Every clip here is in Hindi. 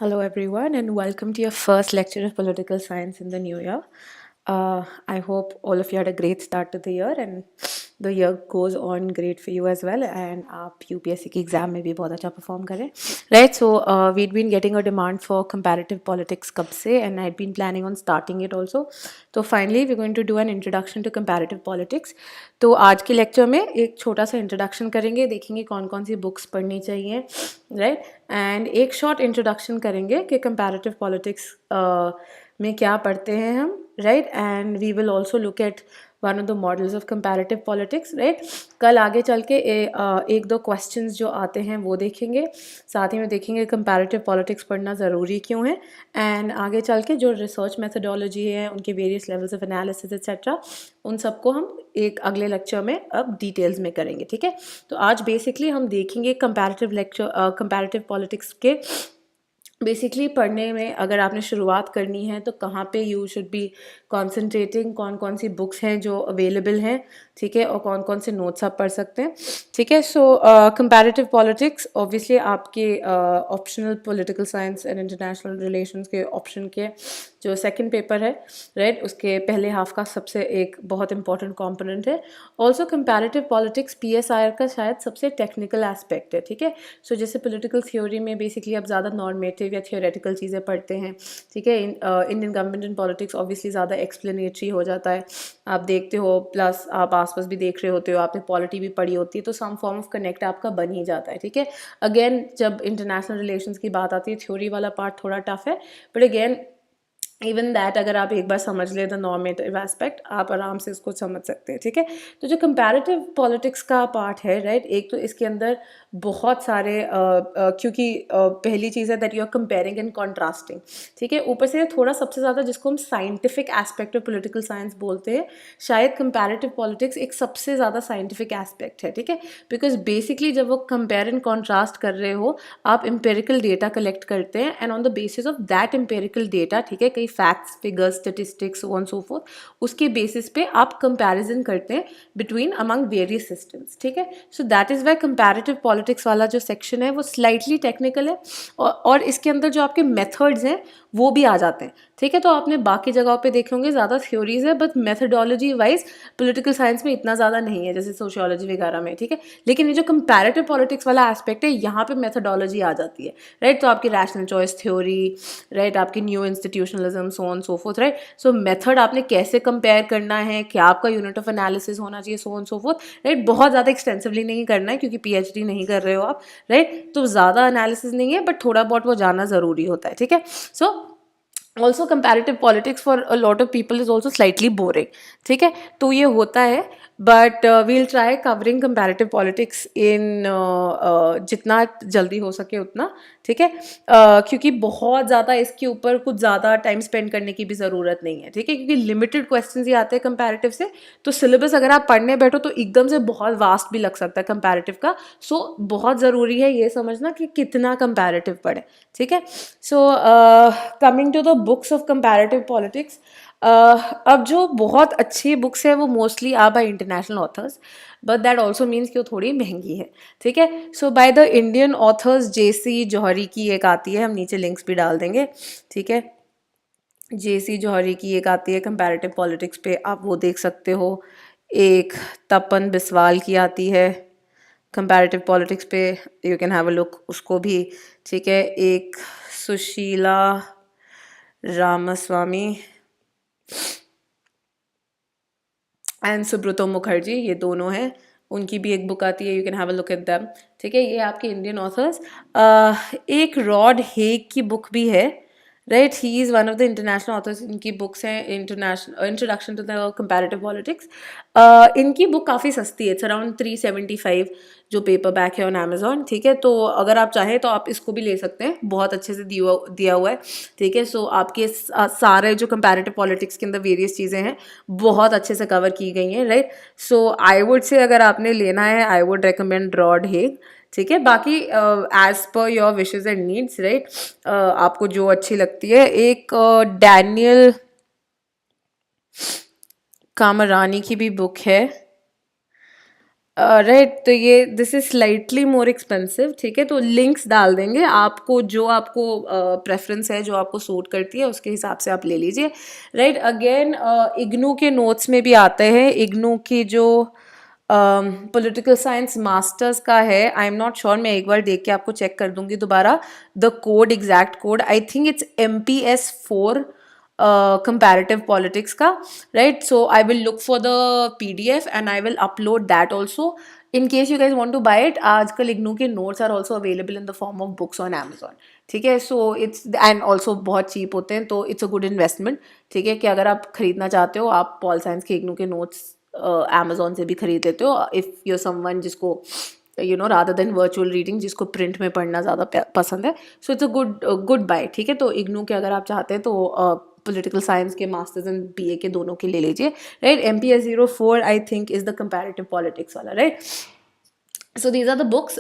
Hello, everyone, and welcome to your first lecture of political science in the new year. I hope all of you had a great start to the year and the year goes on great for you as well. And आप UPSC की एग्जाम में भी बहुत अच्छा परफॉर्म करें, right? So we'd been getting a demand for comparative politics कब से, and I'd been planning on starting it also. तो finally we're going to do an introduction to comparative politics. तो आज के लेक्चर में एक छोटा सा इंट्रोडक्शन करेंगे, देखेंगे कौन कौन सी बुक्स पढ़नी चाहिए, राइट? एंड एक शॉर्ट इंट्रोडक्शन करेंगे कि कंपैरेटिव पॉलिटिक्स में क्या पढ़ते हैं हम, right? And we will also look at one of the models of comparative politics, right? कल आगे चल के एक दो क्वेश्चंस जो आते हैं वो देखेंगे, साथ ही में देखेंगे कंपैरेटिव पॉलिटिक्स पढ़ना ज़रूरी क्यों है, एंड आगे चल के जो रिसर्च मेथोडोलॉजी है, उनके various levels of analysis etcetera, उन सबको हम एक अगले लेक्चर में अब डिटेल्स में करेंगे, ठीक है? तो आज बेसिकली हम देखेंगे कंपैरेटिव पॉलिटिक्स के बेसिकली पढ़ने में अगर आपने शुरुआत करनी है तो कहाँ पे यू शुड बी कॉन्सेंट्रेटिंग, कौन कौन सी बुक्स हैं जो अवेलेबल हैं, ठीक है, और कौन कौन से नोट्स आप पढ़ सकते हैं, ठीक है? सो कंपैरेटिव पॉलिटिक्स ऑब्वियसली आपके optional political science and international relations के ऑप्शन के जो सेकंड पेपर है, राइट, उसके पहले हाफ का सबसे एक बहुत इंपॉर्टेंट कॉम्पोनेंट है. ऑल्सो कंपैरेटिव पॉलिटिक्स PSIR का शायद सबसे टेक्निकल एस्पेक्ट है, ठीक है? सो जैसे पॉलिटिकल थ्योरी में बेसिकली आप ज़्यादा नॉर्मेटिव या थियोरेटिकल चीज़ें पढ़ते हैं, ठीक है? Indian government and politics obviously ज़्यादा एक्सप्लेनेटरी हो जाता है, आप देखते हो, प्लस आप आसपास भी देख रहे होते हो, आपने पॉलिटी भी पढ़ी होती है, तो सम फॉर्म ऑफ कनेक्ट आपका बन ही जाता है, ठीक है? अगेन जब इंटरनेशनल रिलेशंस की बात आती है, थ्योरी वाला पार्ट थोड़ा टफ है, बट अगेन इवन दैट अगर आप एक बार समझ ले द नॉर्मेटिव एस्पेक्ट, आप आराम से इसको समझ सकते हैं, ठीक है? तो जो कंपैरेटिव पॉलिटिक्स का पार्ट है, राइट, एक तो इसके अंदर बहुत सारे क्योंकि पहली चीज़ है that you are comparing and contrasting, ठीक है? ऊपर से थोड़ा सबसे ज़्यादा जिसको हम scientific aspect of political science बोलते हैं, शायद कंपैरेटिव पॉलिटिक्स एक सबसे ज़्यादा साइंटिफिक एस्पेक्ट है, ठीक है? बिकॉज बेसिकली जब वो कंपेयर एंड कॉन्ट्रास्ट कर रहे हो, आप एम्पेरिकल डेटा कलेक्ट करते हैं and on the basis of that empirical data, ठीक है, कई facts, figures, statistics, so on so fourth, उसके बेसिस पे आप कंपैरिजन करते हैं बिटवीन अमंग वेरियस सिस्टम्स, ठीक है? So that is why comparative politics वाला जो सेक्शन है वो स्लाइटली टेक्निकल है, और इसके अंदर जो आपके मेथड्स हैं वो भी आ जाते हैं, ठीक है? तो आपने बाकी जगहों पे देखे होंगे ज़्यादा थ्योरीज है, but methodology wise political science में इतना ज़्यादा नहीं है जैसे सोशियोलॉजी वगैरह में, ठीक है? लेकिन ये जो कंपैरेटिव पॉलिटिक्स वाला एस्पेक्ट है, यहाँ पे मेथडोलॉजी आ जाती है, राइट? तो आपकी रैशनल चॉइस थ्योरी, राइट, आपकी new institutionalism, so on so forth, right? So method आपने कैसे कंपेयर करना है, क्या आपका यूनिट ऑफ एनालिसिस होना चाहिए, सो ऑन सो फोर्थ, राइट? बहुत ज़्यादा एक्सटेंसिवली नहीं करना है क्योंकि PhD नहीं कर रहे हो आप, राइट? तो ज़्यादा एनालिसिस नहीं है, बट थोड़ा बहुत वो जानना ज़रूरी होता है, ठीक है? So also comparative politics for a lot of people is also slightly boring, ठीक है? तो ये होता है, but we'll try covering comparative politics in जितना जल्दी हो सके उतना, ठीक है? क्योंकि बहुत ज़्यादा इसके ऊपर कुछ ज़्यादा टाइम स्पेंड करने की भी ज़रूरत नहीं है, ठीक है? क्योंकि लिमिटेड क्वेश्चंस ही आते हैं कंपैरेटिव से, तो सिलेबस अगर आप पढ़ने बैठो तो एकदम से बहुत वास्ट भी लग सकता है कंपैरेटिव का. सो बहुत ज़रूरी है ये समझना कि कितना कंपैरेटिव पढ़े, ठीक है? So coming to the books of comparative politics, अब जो बहुत अच्छी बुक्स है वो mostly are by international authors, but that also means कि वो थोड़ी महंगी है, ठीक है? So by the Indian authors, JC Johari की एक आती है, हम नीचे लिंक्स भी डाल देंगे, ठीक है? JC जौहरी की एक आती है कंपैरेटिव पॉलिटिक्स पे, आप वो देख सकते हो. एक तपन बिस्वाल की आती है कंपैरेटिव पॉलिटिक्स पे, you can have a look उसको भी, ठीक है? एक सुशीला रामास्वामी एंड सुब्रतो मुखर्जी, ये दोनों हैं, उनकी भी एक बुक आती है, you can have a look at them, ठीक है? ये आपके इंडियन ऑथर्स. एक रॉड हेग की बुक भी है, right? He is one of the international authors. इनकी बुक्स हैं international introduction to the comparative politics. इनकी बुक काफ़ी सस्ती है, इट्स अराउंड 375 जो पेपर बैक है ऑन अमेजोन, ठीक है? तो अगर आप चाहें तो आप इसको भी ले सकते हैं, बहुत अच्छे से दिया हुआ है, ठीक है? सो आपके सारे जो कंपैरेटिव पॉलिटिक्स के अंदर वेरियस चीज़ें हैं बहुत अच्छे से कवर की गई हैं, राइट? सो आई वुड से अगर आपने लेना है, I would recommend Rod Hague, ठीक है? बाकी as per your wishes and needs, right, आपको जो अच्छी लगती है. एक डैनियल कामरानी की भी बुक है, राइट, तो ये this is slightly more expensive, ठीक है, तो लिंक्स डाल देंगे आपको, जो आपको प्रेफरेंस है, जो आपको सूट करती है उसके हिसाब से आप ले लीजिए। राइट, अगेन इग्नू के नोट्स में भी आते हैं, इग्नू की जो पॉलिटिकल साइंस मास्टर्स का है, आई एम नॉट श्योर, मैं एक बार देख के आपको चेक कर दूंगी दोबारा the code, exact code, I think it's MPS 4 comparative politics का, right? So I will look for the PDF and I will upload that also in case you guys want to buy it. आजकल इग्नू के notes are also available in the form of books on Amazon, ठीक है, so it's and also बहुत cheap होते हैं, तो it's a good investment, ठीक है, कि अगर आप खरीदना चाहते हो, आप पॉल साइंस के इग्नू के notes Amazon से भी खरीद लेते हो, if you're someone जिसको rather than virtual reading, जिसको प्रिंट में पढ़ना ज़्यादा पसंद है, so it's a good buy, ठीक है। तो इग्नू के अगर आप चाहते हैं तो पॉलिटिकल साइंस के मास्टर्स एंड BA के दोनों के ले लीजिए, right. MPS 04 I think is the comparative politics वाला, right. So these are the books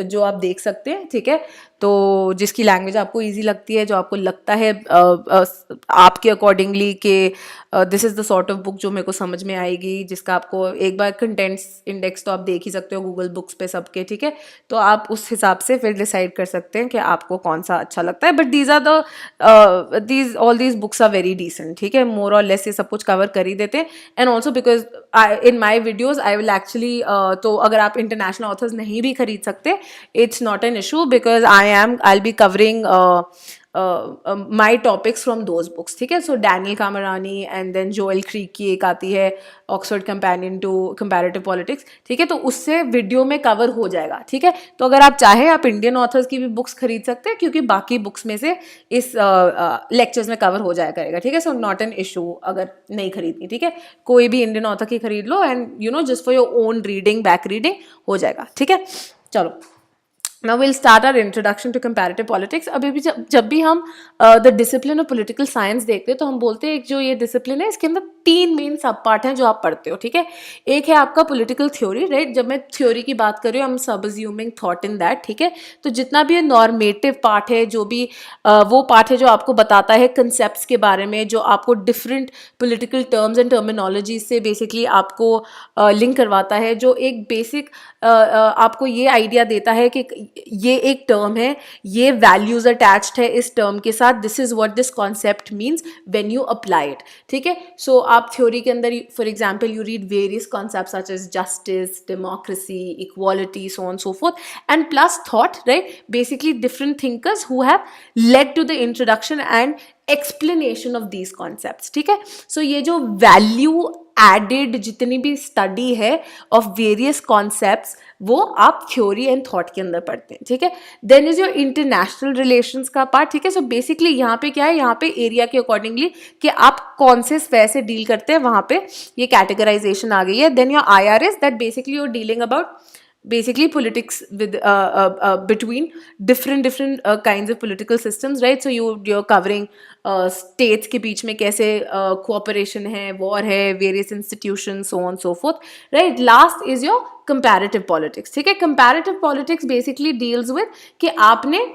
जो आप देख सकते हैं, ठीक है, तो जिसकी लैंग्वेज आपको इजी लगती है, जो आपको लगता है आपके अकॉर्डिंगली कि this is the sort of book जो मेरे को समझ में आएगी, जिसका आपको एक बार कंटेंट्स इंडेक्स तो आप देख ही सकते हो गूगल बुक्स पे सबके, ठीक है, तो आप उस हिसाब से फिर डिसाइड कर सकते हैं कि आपको कौन सा अच्छा लगता है। But these are the all these books are very decent, ठीक है, मोर और लेस ये सब कुछ कवर कर ही देते हैं। And also because in my videos I will actually, तो अगर आप इंटरनेशनल ऑथर्स नहीं भी खरीद सकते, it's not an issue, because I'll be covering my topics from those books, ठीक है। So Daniel Caramani and then Joel Krieger की एक आती है Oxford companion to comparative politics, ठीक है, तो उससे वीडियो में कवर हो जाएगा, ठीक है। तो अगर आप चाहें आप इंडियन ऑथर्स की भी बुक्स खरीद सकते हैं, क्योंकि बाकी बुक्स में से इस लेक्चर्स में कवर हो जाया करेगा, ठीक है। सो नॉट एन इशू अगर नहीं खरीदनी, ठीक है, कोई भी इंडियन ऑथर की खरीद लो, and just for your own reading, back reading हो जाएगा, ठीक है। चलो, Now we'll start our introduction to comparative politics. अभी भी जब भी हम the discipline of political science देखते हैं, तो हम बोलते हैं जो ये discipline है, इसके अंदर 3 मेन सब पार्ट हैं जो आप पढ़ते हो, ठीक है। एक है आपका political theory, राइट, जब मैं थ्योरी की बात कर रही हूँ, I'm subsuming thought in that, ठीक है। तो जितना भी नॉर्मेटिव पार्ट है, जो भी वो पार्ट है जो आपको बताता है कंसेप्ट के बारे में, जो आपको different political terms and terminology से बेसिकली आपको लिंक करवाता है, जो एक बेसिक आपको ये आइडिया देता है कि ये एक टर्म है, ये वैल्यूज अटैच्ड है इस टर्म के साथ, this is what this concept means when you apply it, ठीक है। सो आप थ्योरी के अंदर for example you read various concepts such as justice, democracy, equality, so on so forth, and plus thought, right, basically different thinkers who have led to the introduction and explanation of these concepts, ठीक है। सो ये जो वैल्यू एडेड जितनी भी स्टडी है ऑफ वेरियस कॉन्सेप्ट्स, वो आप थ्योरी एंड थॉट के अंदर पढ़ते हैं, ठीक है। Then is your international relations का पार्ट, ठीक है। सो बेसिकली यहाँ पे क्या है, यहाँ पे एरिया के अकॉर्डिंगली कि आप कौन से स्फेयर से डील करते हैं, वहाँ पे ये कैटेगराइजेशन आ गई है। Then your IRS, that basically you're dealing about basically politics with between different kinds of political systems, right? So you're covering states के बीच में कैसे cooperation है, war है, various institutions, so on so forth, right? Last is your comparative politics, ठीक है। comparative politics basically deals with कि आपने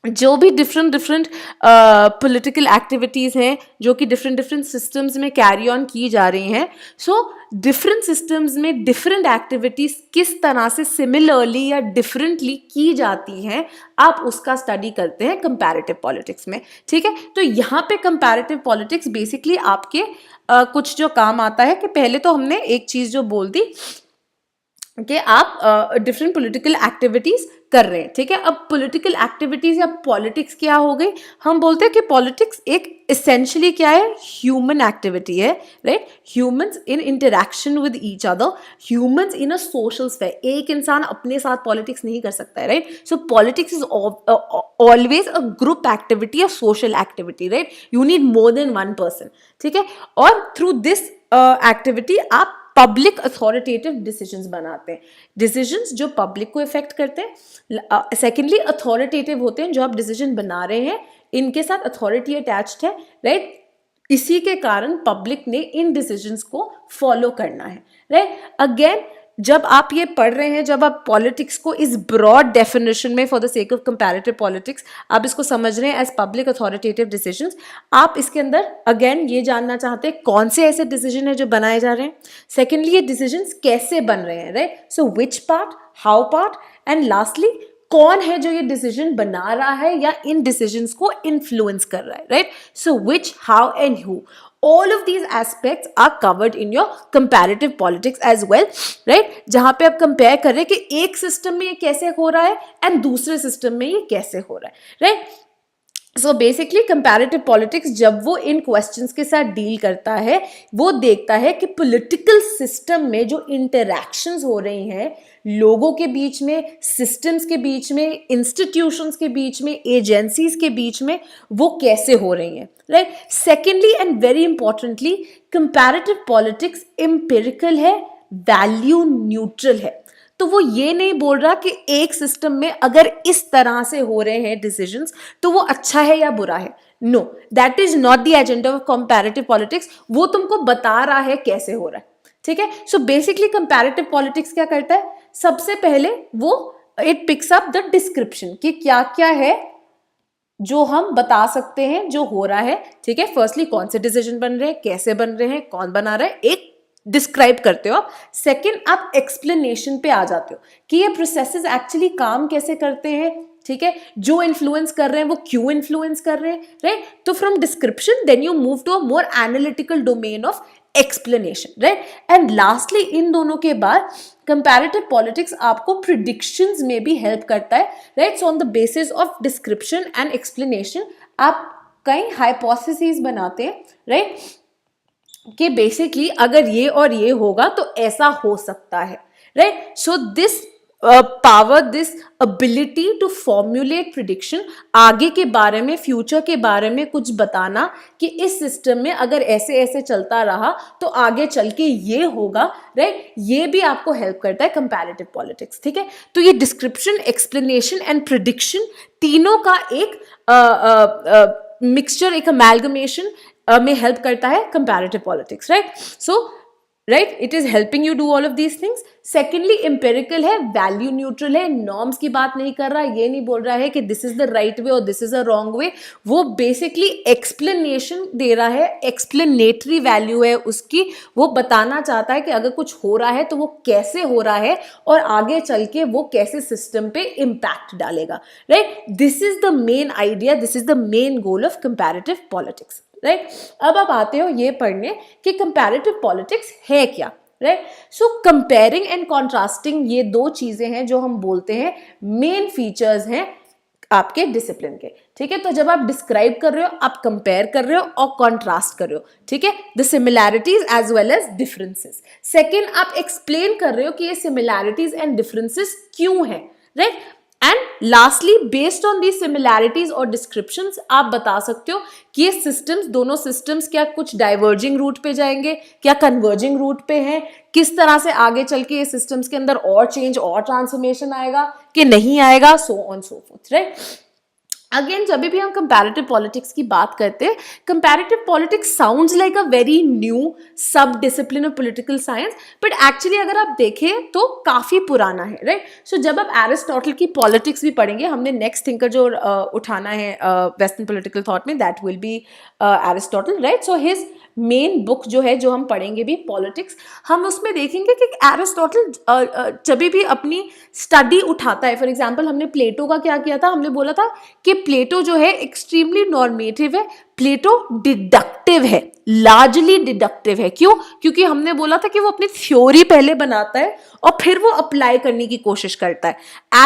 जो भी डिफरेंट पॉलिटिकल एक्टिविटीज़ हैं जो कि डिफरेंट सिस्टम्स में कैरी ऑन की जा रही हैं, सो डिफरेंट सिस्टम्स में डिफरेंट एक्टिविटीज़ किस तरह से सिमिलरली या डिफरेंटली की जाती हैं, आप उसका स्टडी करते हैं कंपैरेटिव पॉलिटिक्स में, ठीक है। तो यहाँ पे कंपैरेटिव पॉलिटिक्स बेसिकली आपके कुछ जो काम आता है कि पहले तो हमने एक चीज़ जो बोल दी कि आप डिफरेंट पॉलिटिकल एक्टिविटीज़ कर रहे हैं, ठीक है। अब पॉलिटिकल एक्टिविटीज़ या पॉलिटिक्स क्या हो गई, हम बोलते हैं कि पॉलिटिक्स एक इसेंशियली क्या है, ह्यूमन एक्टिविटी है, right. Humans in interaction with each other, humans in a social sphere. एक इंसान अपने साथ पॉलिटिक्स नहीं कर सकता है, right. So politics is always a group activity, a social activity, right. You need more than one person, ठीक है। और थ्रू दिस एक्टिविटी आप पब्लिक अथॉरिटेटिव डिसीजंस बनाते हैं, डिसीजंस जो पब्लिक को इफेक्ट करते हैं। सेकेंडली अथॉरिटेटिव होते हैं, जो आप डिसीजन बना रहे हैं इनके साथ अथॉरिटी अटैच्ड है, राइट। इसी के कारण पब्लिक ने इन डिसीजंस को फॉलो करना है, राइट। अगेन जब आप ये पढ़ रहे हैं, जब आप पॉलिटिक्स को इस ब्रॉड डेफिनेशन में for the sake of comparative politics आप इसको समझ रहे हैं एज पब्लिक अथॉरिटेटिव डिसीजंस, आप इसके अंदर अगेन ये जानना चाहते हैं कौन से ऐसे डिसीजन है जो बनाए जा रहे हैं, सेकेंडली ये डिसीजंस कैसे बन रहे हैं, राइट, सो which part, how part, and lastly कौन है जो ये डिसीजन बना रहा है या इन डिसीजंस को इन्फ्लुएंस कर रहा है, right, so which, how and who, all of these aspects are covered in your comparative politics as well, right, जहां पे आप कंपेयर कर रहे हैं कि एक सिस्टम में ये कैसे हो रहा है एंड दूसरे सिस्टम में ये कैसे हो रहा है, right. So basically comparative politics जब वो इन क्वेश्चंस के साथ डील करता है, वो देखता है कि पॉलिटिकल सिस्टम में जो इंटरैक्शंस हो रही हैं लोगों के बीच में, सिस्टम्स के बीच में, इंस्टीट्यूशंस के बीच में, एजेंसीज के बीच में, वो कैसे हो रही हैं, right. Secondly and very importantly, comparative politics empirical है, वैल्यू न्यूट्रल है. तो वो ये नहीं बोल रहा कि एक सिस्टम में अगर इस तरह से हो रहे हैं डिसीजंस तो वो अच्छा है या बुरा है. No, that is not the agenda of comparative politics. वो तुमको बता रहा है कैसे हो रहा है, ठीक है. सो बेसिकली कंपैरेटिव पॉलिटिक्स क्या करता है, सबसे पहले वो it picks up the description कि क्या क्या है जो हम बता सकते हैं जो हो रहा है, ठीक है. फर्स्टली कौन से डिसीजन बन रहे हैं, कैसे बन रहे हैं, कौन बना रहा है, एक डिस्क्राइब करते हो आप. सेकेंड, आप एक्सप्लेनेशन पे आ जाते हो कि ये प्रोसेसेस एक्चुअली काम कैसे करते हैं, ठीक है, जो इन्फ्लुएंस कर रहे हैं वो क्यों इन्फ्लुएंस कर रहे हैं, राइट. तो from description then you move to a more analytical domain of explanation, right. And lastly इन दोनों के बाद कंपैरेटिव पॉलिटिक्स आपको प्रिडिक्शंस में भी हेल्प करता है, right. So on the basis of description and explanation आप कई हाइपोथेसिस बनाते हैं, राइट, कि बेसिकली अगर ये और ये होगा तो ऐसा हो सकता है, right. So this power, this ability to formulate prediction, आगे के बारे में, फ्यूचर के बारे में कुछ बताना कि इस सिस्टम में अगर ऐसे ऐसे चलता रहा तो आगे चल के ये होगा, राइट, ये भी आपको हेल्प करता है कंपैरेटिव पॉलिटिक्स, ठीक है. तो ये डिस्क्रिप्शन, एक्सप्लेनेशन एंड प्रिडिक्शन तीनों का एक मिक्सचर, एक अमेलगमेशन में हेल्प करता है comparative politics, right. So right, it is helping you do all of these things. Secondly empirical है, वैल्यू न्यूट्रल है, नॉर्म्स की बात नहीं कर रहा, ये नहीं बोल रहा है कि this is the right way और this is a wrong way. वो बेसिकली एक्सप्लेनेशन दे रहा है, एक्सप्लेनेटरी वैल्यू है उसकी. वो बताना चाहता है कि अगर कुछ हो रहा है तो वो कैसे हो रहा है और आगे चल के वो कैसे सिस्टम पे इम्पैक्ट डालेगा, right. This is the main idea, this is the main goal of comparative politics, right. अब आप आते हो ये पढ़ने कि कंपैरेटिव पॉलिटिक्स है क्या, right. So comparing and contrasting ये दो चीजें हैं जो हम बोलते हैं मेन फीचर्स हैं आपके डिसिप्लिन के, ठीक है. तो जब आप डिस्क्राइब कर रहे हो, आप कंपेयर कर रहे हो और कॉन्ट्रास्ट कर रहे हो, ठीक है, the similarities as well as differences. Second, आप एक्सप्लेन कर रहे हो कि ये सिमिलैरिटीज एंड डिफरेंसेस क्यों है, right. And lastly based on the similarities और डिस्क्रिप्शंस आप बता सकते हो कि ये सिस्टम्स, दोनों सिस्टम्स क्या कुछ डाइवर्जिंग रूट पे जाएंगे, क्या कन्वर्जिंग रूट पे हैं, किस तरह से आगे चल के ये सिस्टम्स के अंदर और चेंज और ट्रांसफॉर्मेशन आएगा कि नहीं आएगा, so on so forth, right. Again जब भी हम कंपैरेटिव पॉलिटिक्स की बात करते हैं, comparative politics sounds like a very new sub discipline of political science, but actually अगर आप देखें तो काफी पुराना है, राइट. सो जब आप एरिस्टोटल की पॉलिटिक्स भी पढ़ेंगे, हमने नेक्स्ट थिंकर जो उठाना है वेस्टर्न पॉलिटिकल थॉट में, that will be Aristotle, right. So his main book जो है, जो हम पढ़ेंगे भी पॉलिटिक्स, हम उसमें देखेंगे कि एरिस्टोटल जब भी अपनी स्टडी उठाता है, फॉर एग्जांपल हमने प्लेटो का क्या किया था, हमने बोला था कि प्लेटो जो है एक्सट्रीमली नॉर्मेटिव है, प्लेटो डिडक्टिव है, लार्जली डिडक्टिव है. क्यों? क्योंकि हमने बोला था कि वो अपनी थ्योरी पहले बनाता है और फिर वो अप्लाई करने की कोशिश करता है.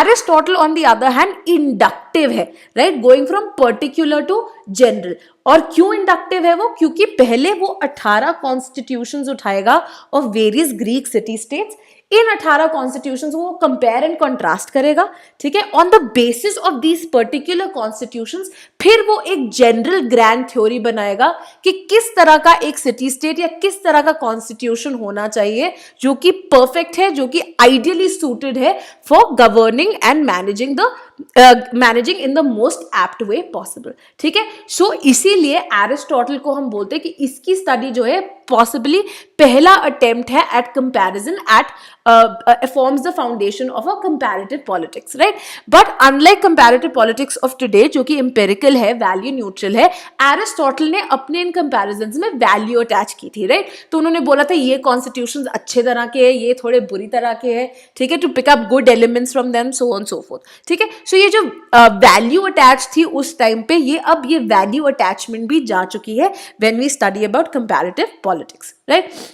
Aristotle on the other hand inductive है, right, going from particular to general. और क्यों इंडक्टिव है वो? क्योंकि पहले वो 18 कॉन्स्टिट्यूशंस उठाएगा of various Greek city states. In 18 constitutions वो कंपेयर एंड कॉन्ट्रास्ट करेगा, ठीक है. On the basis of these particular constitutions फिर वो एक जनरल ग्रैंड थ्योरी बनाएगा कि किस तरह का एक सिटी स्टेट या किस तरह का कॉन्स्टिट्यूशन होना चाहिए जो कि परफेक्ट है, जो कि आइडियली सूटेड है for governing and managing in the most apt way possible, ठीक है. सो इसीलिए एरिस्टोटल को हम बोलते हैं कि इसकी स्टडी जो है पॉसिबली पहला अटेम्प्ट है at comparison, at forms the foundation of a comparative politics, right? But unlike comparative politics of today जो कि empirical है, value neutral है, एरिस्टोटल ने अपने इन comparisons में value attach की थी, right? तो उन्होंने बोला था ये constitutions अच्छे तरह के हैं, ये थोड़े बुरी तरह के हैं, ठीक है, to pick up good elements from them, so on so forth, ठीक है. So ये जो value attach थी उस टाइम पे, ये अब ये value attachment भी जा चुकी है when we study about comparative politics, right?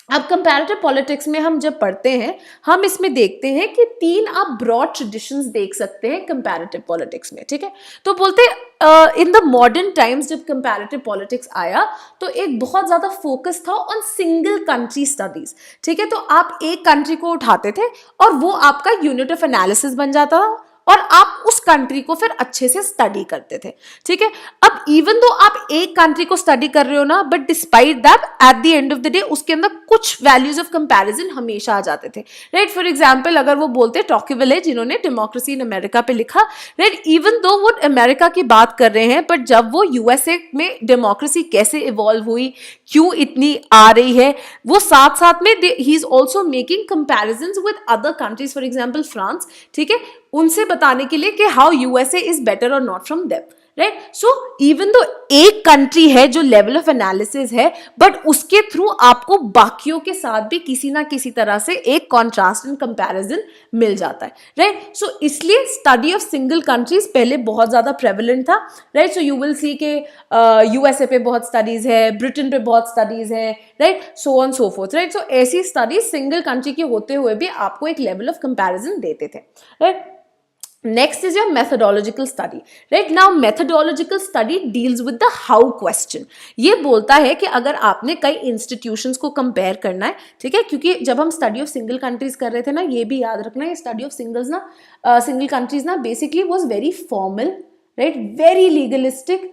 अब कंपैरेटिव पॉलिटिक्स में हम जब पढ़ते हैं, हम इसमें देखते हैं कि 3 आप ब्रॉड ट्रेडिशंस देख सकते हैं कंपैरेटिव पॉलिटिक्स में, ठीक है. तो बोलते हैं इन द मॉडर्न टाइम्स जब कंपैरेटिव पॉलिटिक्स आया तो एक बहुत ज्यादा फोकस था ऑन सिंगल कंट्री स्टडीज, ठीक है. तो आप एक कंट्री को उठाते थे और वो आपका यूनिट ऑफ एनालिसिस बन जाता था और आप उस कंट्री को फिर अच्छे से स्टडी करते थे, ठीक है. अब इवन दो आप एक कंट्री को स्टडी कर रहे हो ना, but despite that at the end of the day उसके अंदर कुछ वैल्यूज ऑफ कंपैरिजन हमेशा आ जाते थे, राइट. फॉर एग्जांपल अगर वो बोलते टॉकिविल है जिन्होंने डेमोक्रेसी इन अमेरिका पे लिखा, राइट, इवन दो वो अमेरिका की बात कर रहे हैं, बट जब वो यूएसए में डेमोक्रेसी कैसे इवॉल्व हुई, क्यों इतनी आ रही है, वो साथ साथ में he is also making comparisons with other countries, for example France, ठीक है, उनसे बताने के लिए कि हाउ यूएसए इज बेटर और not from them, right. So even दो एक कंट्री है जो लेवल ऑफ एनालिसिस है, बट उसके थ्रू आपको बाकियों के साथ भी किसी ना किसी तरह से एक कॉन्ट्रास्ट एंड कंपैरिजन मिल जाता है, राइट. सो इसलिए स्टडी ऑफ सिंगल कंट्रीज पहले बहुत ज्यादा प्रेवलेंट था, right. So you will see के यूएसए पे बहुत स्टडीज है, ब्रिटेन पे बहुत स्टडीज है, right, so on so forth, right. So ऐसी स्टडीज सिंगल कंट्री की होते हुए भी आपको एक लेवल ऑफ कंपैरिजन देते थे, right. Next is your methodological study, right? Now methodological study deals with the how question. ये बोलता है कि अगर आपने कई institutions को compare करना है, ठीक है, क्योंकि जब हम study of single countries कर रहे थे ना, ये भी याद रखना, ये study of singles ना, single countries ना basically was very formal, right? Very legalistic,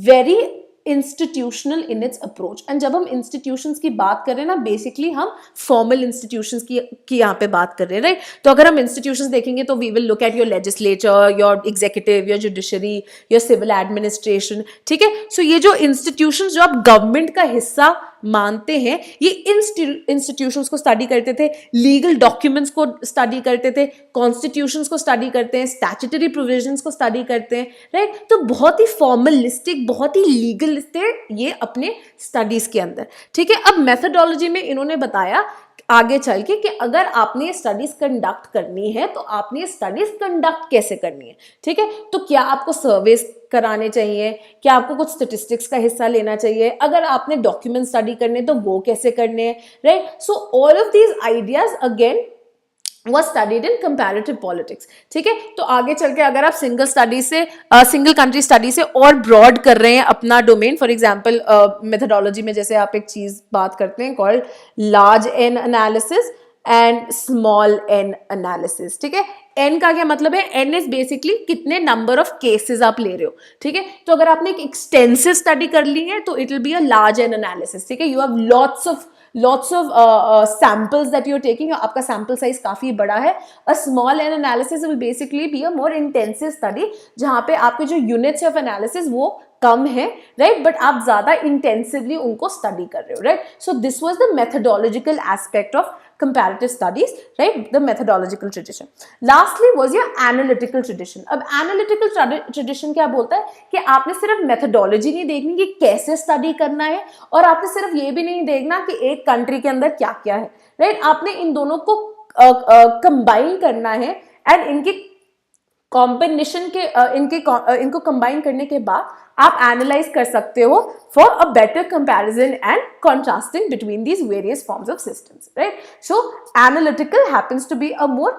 very institutional in its approach. And जब हम इंस्टीट्यूशंस की बात कर रहे हैं ना, बेसिकली हम फॉर्मल इंस्टीट्यूशंस की यहाँ पे बात कर रहे हैं, राइट. तो अगर हम इंस्टीट्यूशंस देखेंगे तो we will look at your legislature, your executive, your judiciary, your civil administration, ठीक है. सो ये जो इंस्टीट्यूशंस जो आप गवर्नमेंट का हिस्सा मानते हैं, ये इंस्टीट्यूशंस को स्टडी करते थे, लीगल डॉक्यूमेंट्स को स्टडी करते थे, कॉन्स्टिट्यूशंस को स्टडी करते हैं, स्टैट्यूटरी प्रोविजंस को स्टडी करते हैं, राइट. तो बहुत ही फॉर्मलिस्टिक, बहुत ही लीगलिस्टिक ये अपने स्टडीज के अंदर, ठीक है. अब मेथोडोलॉजी में इन्होंने बताया आगे चल के कि अगर आपने ये स्टडीज कंडक्ट करनी है तो आपने ये स्टडीज कंडक्ट कैसे करनी है, ठीक है. तो क्या आपको सर्वेस कराने चाहिए, क्या आपको कुछ स्टेटिस्टिक्स का हिस्सा लेना चाहिए, अगर आपने डॉक्यूमेंट स्टडी करने तो वो कैसे करने हैं, राइट. So all of these ideas again was studied in comparative politics, ठीक है. तो आगे चल के अगर आप सिंगल कंट्री स्टडी से और ब्रॉड कर रहे हैं अपना डोमेन, फॉर एग्जांपल मेथोडोलॉजी में जैसे आप एक चीज बात करते हैं called large N analysis and small N analysis, ठीक है. एन का क्या मतलब है? एन इज बेसिकली कितने नंबर ऑफ केसेस आप ले रहे हो, ठीक है. तो अगर आपने एक एक्सटेंसिव स्टडी कर ली है तो it will be a large N analysis, ठीक है. You have lots of samples that you're taking, आपका sample size काफी बड़ा है. A small n analysis will basically be a more intensive study जहाँ पे आपके जो units of analysis वो कम है, राइट, बट आप ज्यादा इंटेंसिवली उनको स्टडी कर रहे हो, right. So this was the methodological aspect of comparative studies, right, the methodological tradition. Lastly was your analytical tradition. अब analytical tradition क्या बोलता है कि आपने सिर्फ methodology नहीं देखनी कि कैसे स्टडी करना है, और आपने सिर्फ ये भी नहीं देखना कि एक कंट्री के अंदर क्या क्या है, राइट. आपने इन दोनों को कंबाइन करना है एंड इनकी कॉम्बिनेशन के इनको कंबाइन करने के बाद आप एनालाइज कर सकते हो for a better comparison and contrasting between these various forms of systems, right. So analytical happens to be a more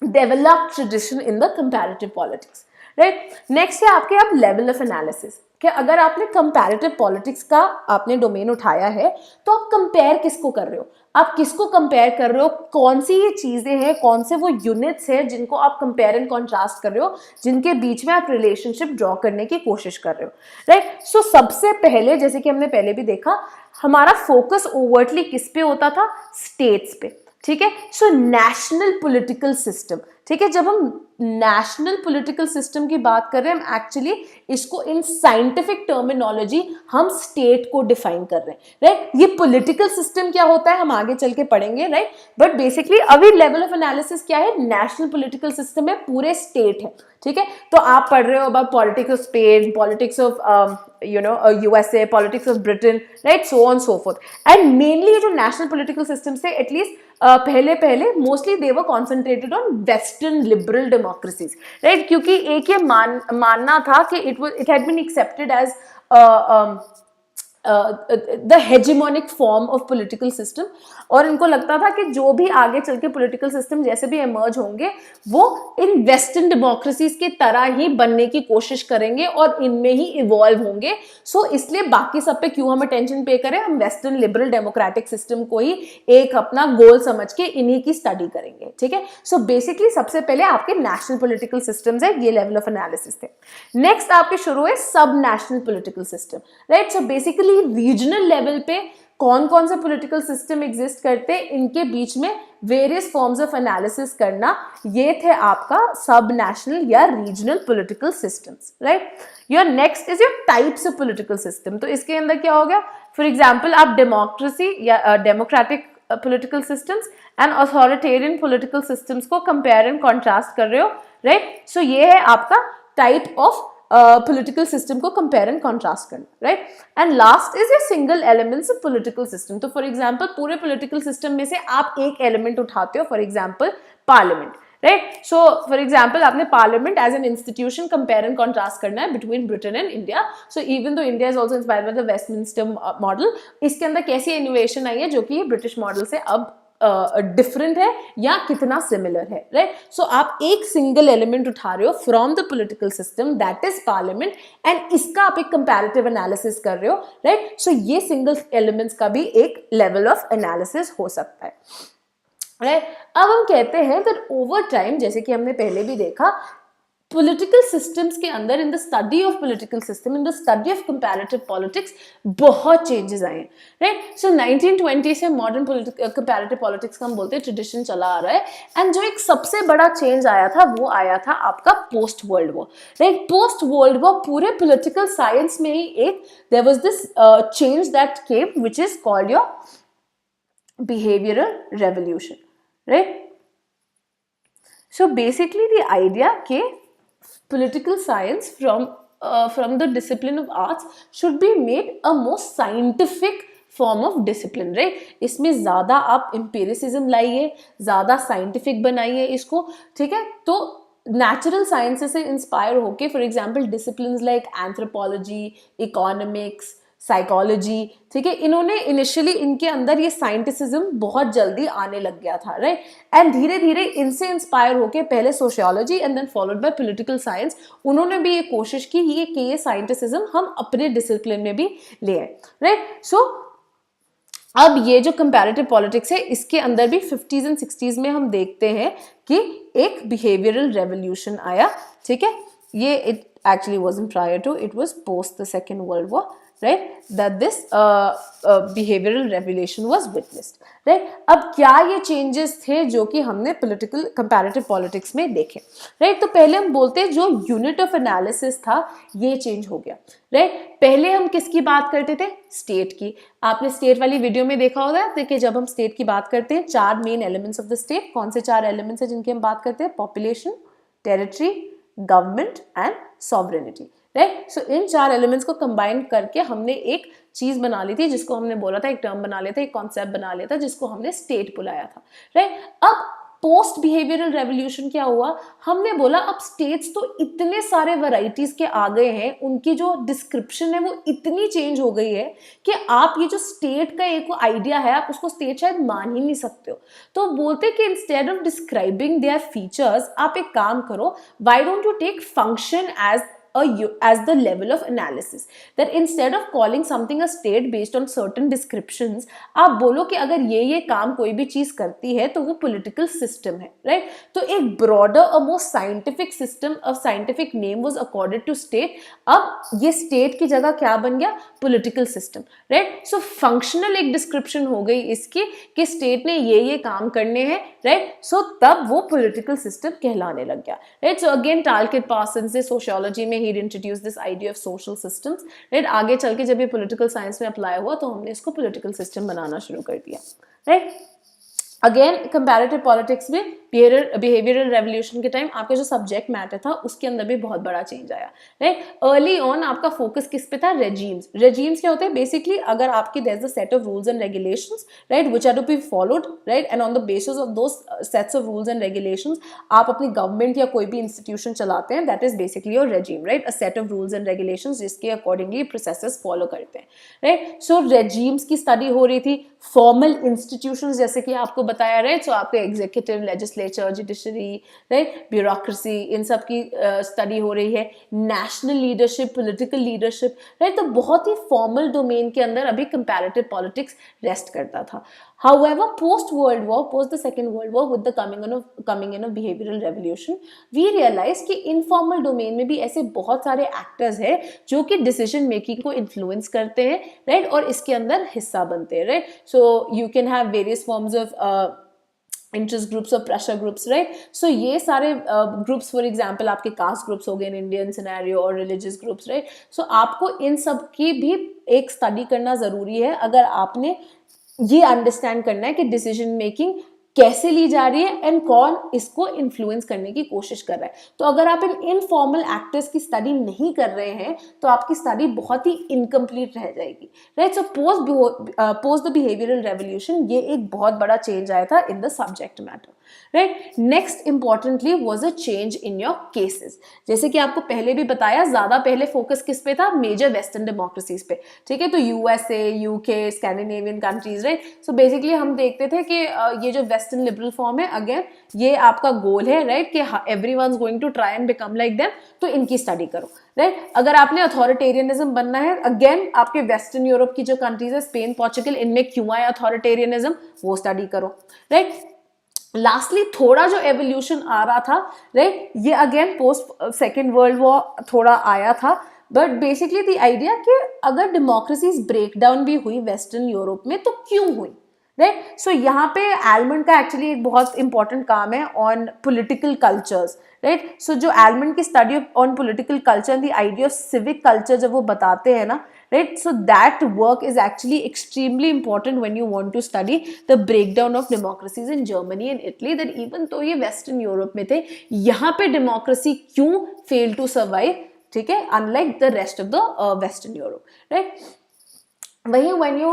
developed tradition in the comparative politics, right. Next है आपके अब लेवल ऑफ एनालिसिस, कि अगर आपने कंपैरेटिव पॉलिटिक्स का आपने डोमेन उठाया है तो आप कंपेयर किसको कर रहे हो, आप किसको कंपेयर कर रहे हो, कौन सी ये चीजें हैं, कौन से वो यूनिट्स हैं जिनको आप कंपेयर एंड कॉन्ट्रास्ट कर रहे हो, जिनके बीच में आप रिलेशनशिप ड्रॉ करने की कोशिश कर रहे हो, राइट. सो सबसे पहले जैसे कि हमने पहले भी देखा, हमारा फोकस ओवर्टली किस पे होता था? स्टेट्स पे, ठीक है। सो नेशनल पॉलिटिकल सिस्टम, ठीक है, जब हम नेशनल पॉलिटिकल सिस्टम की बात कर रहे हैं हम एक्चुअली इसको इन साइंटिफिक टर्मिनोलॉजी हम स्टेट को डिफाइन कर रहे हैं, राइट। ये पॉलिटिकल सिस्टम क्या होता है हम आगे चल के पढ़ेंगे, राइट। बट बेसिकली अभी लेवल ऑफ एनालिसिस क्या है, नेशनल पॉलिटिकल सिस्टम है, पूरे स्टेट है, ठीक है। तो आप पढ़ रहे हो about politics of Spain, politics of USA, politics of Britain, right, so on so forth. And mainly जो नेशनल पॉलिटिकल सिस्टम थे एटलीस्ट पहले mostly they were concentrated on western liberal democracies, right, क्योंकि एक ये मानना था कि it had been accepted as the hegemonic form of political system, और इनको लगता था कि जो भी आगे चल के पॉलिटिकल सिस्टम जैसे भी इमर्ज होंगे वो इन वेस्टर्न डेमोक्रेसीज के तरह ही बनने की कोशिश करेंगे और इनमें ही इवॉल्व होंगे। सो इसलिए बाकी सब पे क्यों हम अटेंशन पे करें, हम वेस्टर्न लिबरल डेमोक्रेटिक सिस्टम को ही एक अपना गोल समझ के इन्हीं की स्टडी करेंगे, ठीक है। सो बेसिकली सबसे पहले आपके नेशनल पॉलिटिकल सिस्टम्स है, ये लेवल ऑफ एनालिसिस थे। नेक्स्ट आपके शुरू है सब national political system, right. So basically regional level पे कौन कौन से पॉलिटिकल सिस्टम एग्जिस्ट करते हैं, इनके बीच में वेरियस फॉर्म्स ऑफ एनालिसिस करना, ये थे आपका सब नेशनल या regional political systems, right. Your next is your types of political system. तो इसके अंदर क्या हो गया, फॉर एग्जांपल आप डेमोक्रेसी या democratic political systems and authoritarian political systems को कंपेयर एंड कॉन्ट्रास्ट कर रहे हो, राइट। सो ये है आपका टाइप ऑफ पॉलिटिकल सिस्टम को कंपेयर एंड कॉन्ट्रास्ट करना, right. And last is a single elements of political system. तो फॉर एग्जांपल पूरे पॉलिटिकल सिस्टम में से आप एक एलिमेंट उठाते हो, for example parliament, right. So for example आपने parliament as an institution compare and contrast करना है between Britain and India. So even though India is also inspired by the Westminster model, इसके अंदर कैसी इनोवेशन आई है जो कि ब्रिटिश मॉडल से अब डिफरेंट है या कितना सिमिलर है, राइट। सो आप एक सिंगल एलिमेंट उठा रहे हो from the political system that is parliament and इसका आप एक कंपैरेटिव एनालिसिस कर रहे हो, राइट। सो ये सिंगल एलिमेंट्स का भी एक लेवल ऑफ एनालिसिस हो सकता है, राइट। अब हम कहते हैं दैट ओवर टाइम, जैसे कि हमने पहले भी देखा, पॉलिटिकल सिस्टम्स के अंदर in the study of political system, in the study of comparative politics बहुत चेंजेस आए हैं, राइट। सो 1920 से मॉडर्न कंपैरेटिव पॉलिटिक्स का हम बोलते हैं ट्रेडिशन चला आ रहा है। एंड जो एक सबसे बड़ा चेंज आया था वो आया था आपका post world war, right. Post world war पूरे पॉलिटिकल साइंस में ही एक there was this change that came which is called your behavioural revolution, right. So basically the idea के political science from the discipline of arts should be made a more scientific form of discipline, right। इसमें ज़्यादा आप empiricism लाइए, ज़्यादा scientific बनाइए इसको, ठीक है। तो नेचुरल साइंसेस से इंस्पायर होके for example disciplines like anthropology, economics, psychology, ठीक है, इन्होंने इनिशियली इनके अंदर ये साइंटिसिज्म बहुत जल्दी आने लग गया था, राइट। एंड धीरे धीरे इनसे इंस्पायर होके पहले sociology and then followed by political science, उन्होंने भी ये कोशिश की कि ये साइंटिसिज्म हम अपने डिसिप्लिन में भी ले आए, राइट। सो अब ये जो कंपैरेटिव पॉलिटिक्स है इसके अंदर भी 50s एंड 60s में हम देखते हैं कि एक बिहेवियरल रेवोल्यूशन आया, ठीक है। ये it actually wasn't prior to, it was post the second world war, right, that this behavioral revolution was witnessed, right। अब क्या ये changes थे जो कि हमने political comparative politics में देखे, right। तो पहले हम बोलते हैं जो unit of analysis था ये change हो गया, right। पहले हम किसकी बात करते थे, state की। आपने state वाली वीडियो में देखा होगा कि जब हम state की बात करते हैं 4 main elements of the state, कौन से 4 elements हैं जिनकी हम बात करते हैं, population, territory, government and sovereignty, right. So in 4 elements को कंबाइन करके हमने एक चीज बना ली थी जिसको हमने बोला था, एक टर्म बना लिया था, एक कॉन्सेप्ट बना लिया था जिसको हमने स्टेट बुलाया था, राइट। अब पोस्ट बिहेवियरल रेवोल्यूशन क्या हुआ, हमने बोला अब स्टेट्स तो इतने सारे वैरायटीज के आ गए हैं, उनकी जो डिस्क्रिप्शन है वो इतनी चेंज हो गई है कि आप ये जो स्टेट का एक आइडिया है आप उसको स्टेट शायद मान ही नहीं सकते हो। तो बोलते कि instead of describing their features आप एक काम करो, why don't you take function as as the level of analysis, that instead of calling something a state based on certain descriptions, आप बोलो कि अगर ये काम कोई भी चीज करती है तो वो political system है, right? तो एक broader a more scientific system, a scientific name was accorded to state. अब ये state की जगह क्या बन गया? Political system, right? So functional एक description हो गई इसकी कि state ने ये काम करने हैं, right? So तब वो political system कहलाने लग गया, right? So again Talcott Parsons ने sociology में he introduced this idea of social systems, right? आगे चल के जब ये political science में apply हुआ तो हमने इसको political system बनाना शुरू कर दिया, right? अगेन कंपैरेटिव पॉलिटिक्स में बिहेवियरल रेवोल्यूशन के टाइम आपका जो सब्जेक्ट मैटर था उसके अंदर भी बहुत बड़ा चेंज आया, राइट? अर्ली ऑन आपका फोकस किस पे था? रेजीम्स. रेजीम्स क्या होते हैं? बेसिकली अगर आपकी there is a set of rules and regulations, right, which are to be followed, right, and on the basis of those sets of rules and regulations आप अपनी गवर्नमेंट या कोई भी इंस्टीट्यूशन चलाते हैं, that is basically your regime, right? A set of rules and regulations जिसके अकॉर्डिंगली प्रोसेसेस फॉलो करते हैं, राइट? सो रेजीम्स की स्टडी हो रही थी. फॉर्मल इंस्टीट्यूशंस जैसे कि आपको बताया, राइट? सो आपके executive, legislature, judiciary, right, bureaucracy, इन सब की स्टडी हो रही है. National leadership, political leadership, right? तो बहुत ही फॉर्मल डोमेन के अंदर अभी कंपैरेटिव पॉलिटिक्स रेस्ट करता था. However, post World War, post the Second World War, with the coming in of behavioral revolution, we realized कि informal domain में भी ऐसे बहुत सारे actors हैं जो कि decision making को influence करते हैं, right? और इसके अंदर हिस्सा बनते हैं, right? So you can have various forms of interest groups or pressure groups, right? So ये सारे groups, for example, आपके caste groups हो गए in Indian scenario और religious groups, right? So आपको इन सब की भी एक study करना जरूरी है अगर आपने ये अंडरस्टैंड करना है कि डिसीजन मेकिंग कैसे ली जा रही है एंड कौन इसको इन्फ्लुएंस करने की कोशिश कर रहा है. तो अगर आप इन इनफॉर्मल एक्टर्स की स्टडी नहीं कर रहे हैं तो आपकी स्टडी बहुत ही इनकम्प्लीट रह जाएगी, right? So post the behavioural revolution ये एक बहुत बड़ा चेंज आया था in the subject matter, right? Next importantly was a change in your cases. जैसे कि आपको पहले भी बताया, ज्यादा पहले फोकस किस पे था? मेजर वेस्टर्न डेमोक्रेसीज पे, ठीक है? तो USA, UK, Scandinavian countries, right? So basically हम देखते थे कि ये जो वेस्टर्न लिबरल फॉर्म है, अगेन ये आपका गोल है, राइट, कि everyone is going to try and become like them, तो इनकी स्टडी करो, राइट? अगर आपने अथॉरिटेरियनिज्म बनना है, अगेन आपके वेस्टर्न यूरोप की जो कंट्रीज है, स्पेन, पोर्चुगल, इनमें क्यों आया अथॉरिटेरियनिज्म, वो स्टडी करो, राइट? लास्टली थोड़ा जो एवोल्यूशन आ रहा था, राइट, ये again post second world war थोड़ा आया था, बट बेसिकली द आइडिया कि अगर डेमोक्रेसीज ब्रेक डाउन भी हुई वेस्टर्न यूरोप में तो क्यों हुई, राइट? सो यहाँ पे एलमंड का एक्चुअली एक बहुत इंपॉर्टेंट काम है ऑन पॉलिटिकल कल्चर्स, राइट? सो जो एलमंड की study on political culture, the idea of civic culture जब वो बताते हैं ना, right? So that work is actually extremely important when you want to study the breakdown of democracies in Germany and Italy, that even though ये Western Europe में थे, यहाँ पे democracy क्यों fail to survive, ठीक है, unlike the rest of the Western Europe, right? वहीं when you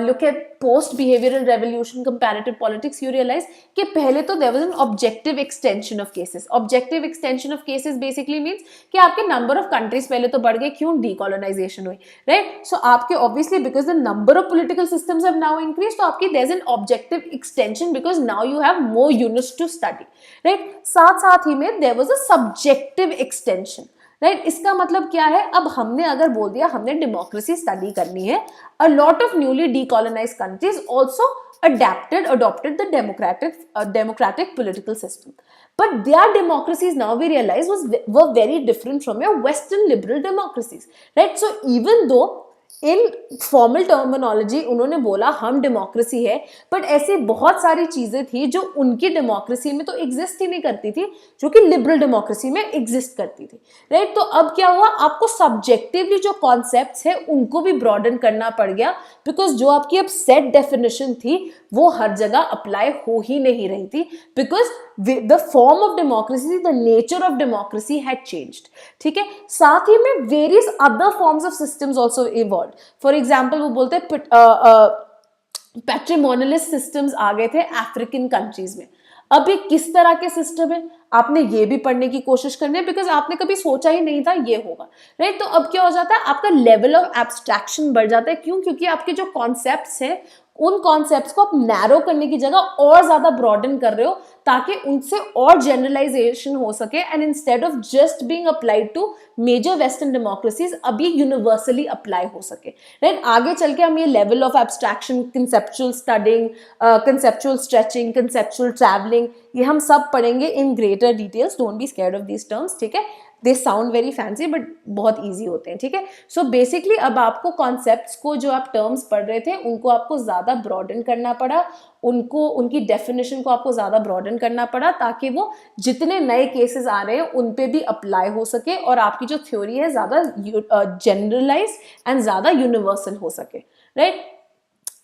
look at post behavioral revolution comparative politics, you realize कि पहले तो there was an objective extension of cases. Objective extension of cases basically means कि आपके number of countries पहले तो बढ़ गए, क्यों? Decolonization हुई, right? So आपके obviously because the number of political systems have now increased, तो आपकी there's an objective extension because now you have more units to study, right? साथ साथ ही में there was a subjective extension, right? इसका मतलब क्या है? अब हमने अगर बोल दिया हमने डेमोक्रेसी स्टडी करनी है, a lot of newly decolonized countries also adopted the democratic political system, but their democracies now we realize were very different from your Western liberal democracies, right? So even though in formal terminology उन्होंने बोला हम डेमोक्रेसी है, बट ऐसी बहुत सारी चीजें थी जो उनकी डेमोक्रेसी में तो एग्जिस्ट ही नहीं करती थी, जो कि लिबरल डेमोक्रेसी में एग्जिस्ट करती थी, राइट? तो अब क्या हुआ, आपको सब्जेक्टिवली जो कॉन्सेप्ट्स है उनको भी ब्रॉडन करना पड़ गया, बिकॉज जो आपकी अब सेट डेफिनेशन थी वो हर जगह अप्लाई हो ही नहीं रही थी, because the form of democracy, the nature of democracy had changed, ठीक है? साथ ही में various other forms of systems also evolve. For example वो बोलते हैं पैट्रिमोनियलिस्ट सिस्टम्स आ गए थे अफ्रीकन कंट्रीज में. अब ये किस तरह के सिस्टम है आपने ये भी पढ़ने की कोशिश करनी है, बिकॉज आपने कभी सोचा ही नहीं था ये होगा, राइट? तो अब क्या हो जाता है, आपका लेवल ऑफ एब्स्ट्रैक्शन बढ़ जाता है. क्यों? क्योंकि आपके जो कॉन्सेप्ट्स हैं उन कॉन्सेप्ट्स को आप नैरो करने की जगह और ज्यादा ब्रॉडन कर रहे हो ताकि उनसे और जनरलाइजेशन हो सके, and instead of just being applied to major western democracies अब ये यूनिवर्सली अप्लाई हो सके, राइट। आगे चल के हम ये level of abstraction, conceptual studying, conceptual stretching, conceptual travelling, ये हम सब पढ़ेंगे in greater details. Don't be scared of these terms, ठीक है। They sound very fancy but बहुत ईजी होते हैं, ठीक है। सो बेसिकली अब आपको कॉन्सेप्ट्स को, जो आप टर्म्स पढ़ रहे थे उनको आपको ज्यादा ब्रॉडन करना पड़ा, उनको उनकी डेफिनेशन को आपको ज्यादा ब्रॉडन करना पड़ा ताकि वो जितने नए केसेस आ रहे हैं उन पे भी अप्लाई हो सके और आपकी जो थ्योरी है ज्यादा जनरलाइज एंड ज्यादा यूनिवर्सल हो सके, राइट।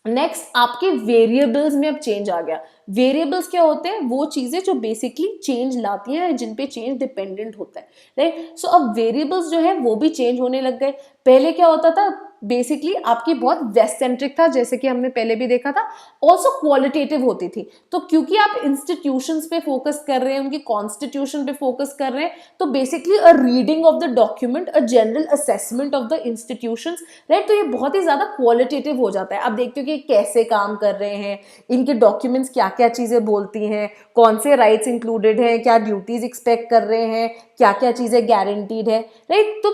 नेक्स्ट आपके वेरिएबल्स में अब चेंज आ गया। वेरिएबल्स क्या होते हैं? वो चीजें जो बेसिकली चेंज लाती हैं, जिन पे चेंज डिपेंडेंट होता है, राइट। सो अब वेरिएबल्स जो है वो भी चेंज होने लग गए। पहले क्या होता था, बेसिकली आपकी बहुत वेस्ट सेंट्रिक था, जैसे कि हमने पहले भी देखा था, ऑल्सो क्वालिटेटिव होती थी। तो क्योंकि आप इंस्टीट्यूशंस पे फोकस कर रहे हैं, उनकी कॉन्स्टिट्यूशन पे फोकस कर रहे हैं, तो basically a reading of the document, a general assessment of the institutions, right. तो ये बहुत ही ज्यादा क्वालिटेटिव हो जाता है। आप देखते हो कि कैसे काम कर रहे हैं, इनके डॉक्यूमेंट्स क्या क्या चीजें बोलती हैं, कौन से राइट्स इंक्लूडेड हैं, क्या ड्यूटीज एक्सपेक्ट कर रहे हैं, क्या क्या चीजें गारंटीड है, राइट। तो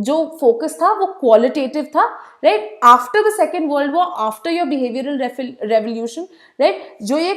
जो फोकस था वो क्वालिटेटिव था, right. After the second world war, after your behavioural revolution, right, जो ये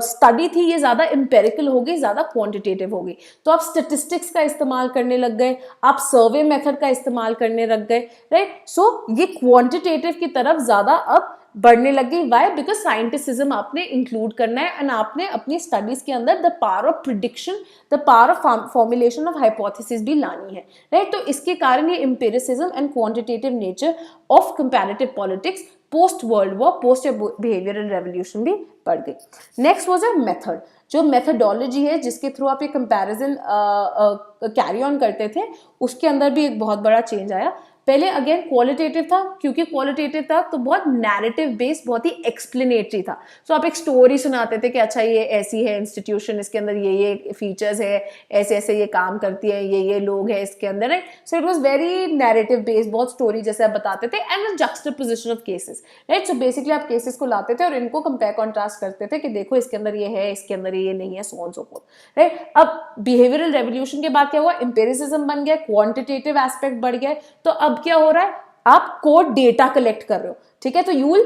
स्टडी थी ये ज्यादा एम्पेरिकल हो गई, ज्यादा क्वांटिटेटिव हो गई। तो आप स्टेटिस्टिक्स का इस्तेमाल करने लग गए, आप सर्वे मेथड का इस्तेमाल करने लग गए, राइट। सो ये क्वांटिटेटिव की तरफ ज्यादा अब बढ़ने लग गई। वाई? बिकॉज साइंटिसिज्म आपने इंक्लूड करना है एंड आपने अपनी स्टडीज के अंदर the power of prediction, the power of formulation of hypothesis भी लानी है, राइट। तो इसके कारण ये empiricism and quantitative nature of comparative politics post world war, post behavioural revolution भी बढ़ गई। नेक्स्ट वाज अ मेथड, जो मेथडोलॉजी है जिसके थ्रू आप ये कंपैरिजन कैरी ऑन करते थे, उसके अंदर भी एक बहुत बड़ा चेंज आया। पहले अगेन क्वालिटेटिव था, क्योंकि क्वालिटेटिव था तो बहुत नैरेटिव बेस्ड, बहुत ही एक्सप्लेनेटरी था। सो आप एक स्टोरी सुनाते थे कि अच्छा ये ऐसी है इंस्टीट्यूशन, इसके अंदर ये फीचर्स है, ऐसे ऐसे ये काम करती है, ये लोग है इसके अंदर है। So it was very narrative based, बहुत स्टोरी जैसे आप बताते थे, and juxtaposition of cases, right. So basically आप केसेस को लाते थे और इनको कंपेयर कॉन्ट्रास्ट करते थे कि देखो इसके अंदर ये है, इसके अंदर ये नहीं है, सो ऑन सो फोर्थ, राइट। अब बिहेवियरल रेवोल्यूशन के बाद क्या हुआ, एम्पिरिसिज्म बन गया, क्वांटिटेटिव एस्पेक्ट बढ़ गया। तो अब क्या हो रहा है, आप कोड डेटा कलेक्ट कर रहे हो, ठीक है। तो you will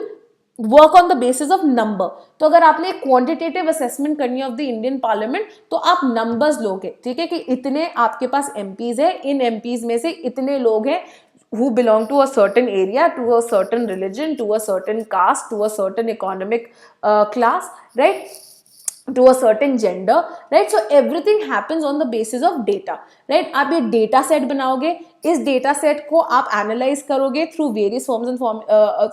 work on the basis of number. तो अगर आपने क्वांटिटेटिव असेसमेंट करनी है ऑफ द इंडियन पार्लियामेंट, तो आप नंबर्स लोगे, ठीक है, कि इतने आपके पास एमपीज है, इन एमपीज में से इतने लोग हैं who belong to a certain area, to a certain religion, to a certain caste, to a certain economic class, right, to a certain gender, right. So everything happens on the basis of data, right. आप ये डेटा सेट बनाओगे, इस डेटा सेट को आप एनालाइज करोगे through various forms and form.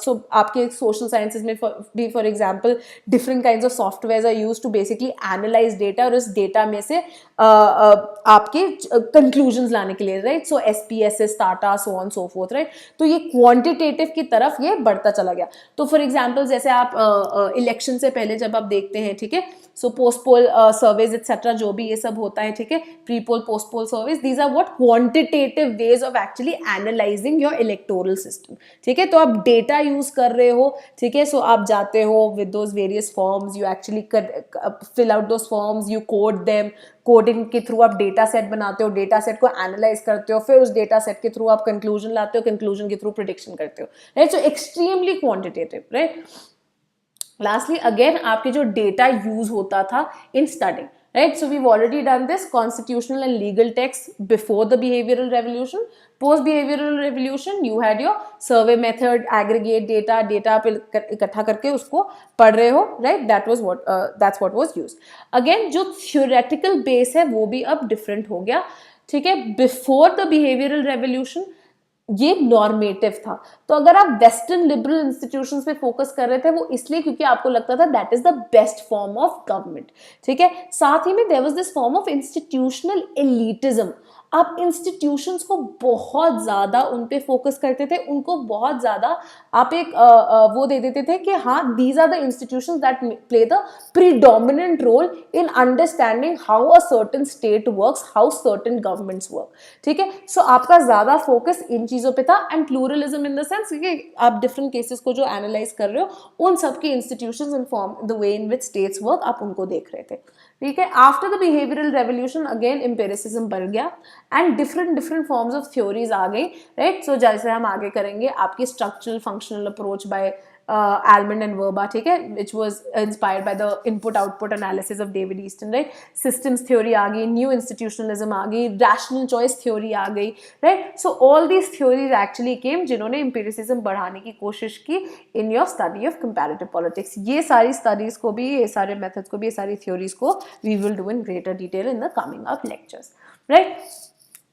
So आपके सोशल साइंसेज में भी for example different kinds of software are used to basically analyse data, और इस डेटा में से आपके कंक्लूजन्स लाने के लिए, right. So SPSS, Tata, so on so forth, right. तो ये क्वांटिटेटिव की तरफ ये बढ़ता चला गया। तो फॉर एग्जांपल जैसे आप इलेक्शन से पहले जब आप देखते हैं, ठीक है, so post poll surveys etcetera, जो भी ये सब होता है, ठीक है, pre poll, post poll surveys, these are what quantitative ways of actually analysing your electoral system, ठीक है। तो आप डेटा यूज कर रहे हो, ठीक है। सो आप जाते हो with those various forms, you actually fill out those forms, you code them, coding के थ्रू आप डेटा सेट बनाते हो, डेटा सेट को एनालाइज करते हो, फिर उस डेटा सेट के थ्रू आप कंक्लूजन लाते हो, कंक्लूजन के थ्रू प्रेडिक्शन करते हो, right. So extremely quantitative, right. Lastly again आपके जो डेटा यूज होता था in studying, right. So we've already done this constitutional and legal texts before the behavioral revolution. Post behavioral revolution you had your survey method, aggregate data आप इकट्ठा करके उसको पढ़ रहे हो, right. That's what was used. Again जो theoretical base है वो भी अब different हो गया, ठीक है। Before the behavioral revolution ये नॉर्मेटिव था। तो अगर आप वेस्टर्न लिबरल इंस्टीट्यूशंस पे फोकस कर रहे थे, वो इसलिए क्योंकि आपको लगता था that is the best form of government, ठीक है। साथ ही में there was this form of institutional elitism. आप इंस्टीट्यूशंस को बहुत ज़्यादा उन पे फोकस करते थे, उनको बहुत ज़्यादा आप एक वो दे देते थे कि हाँ these are the institutions that play the predominant role in understanding how a certain state works, how certain governments work, ठीक है। सो आपका ज़्यादा फोकस इन चीज़ों पे था, and pluralism in the sense कि आप डिफरेंट केसेस को जो एनालाइज कर रहे हो उन सबके institutions in form the way in which states work आप उनको देख रहे थे, ठीक है। After the behavioural revolution again empiricism बढ़ गया and different forms of theories आ गई, राइट। सो जैसे हम आगे करेंगे आपकी structural functional approach by Almond and Verba, ठीक है, which was inspired by the input-output analysis of David Easton, right? Systems theory आ गई, new institutionalism आ गई, rational choice theory आ गई, right? So all these theories actually came जिन्होंने empiricism बढ़ाने की कोशिश की in your study of comparative politics. ये सारी studies को भी, ये सारे methods को भी, ये सारी theories को we will do in greater detail in the coming up lectures, right?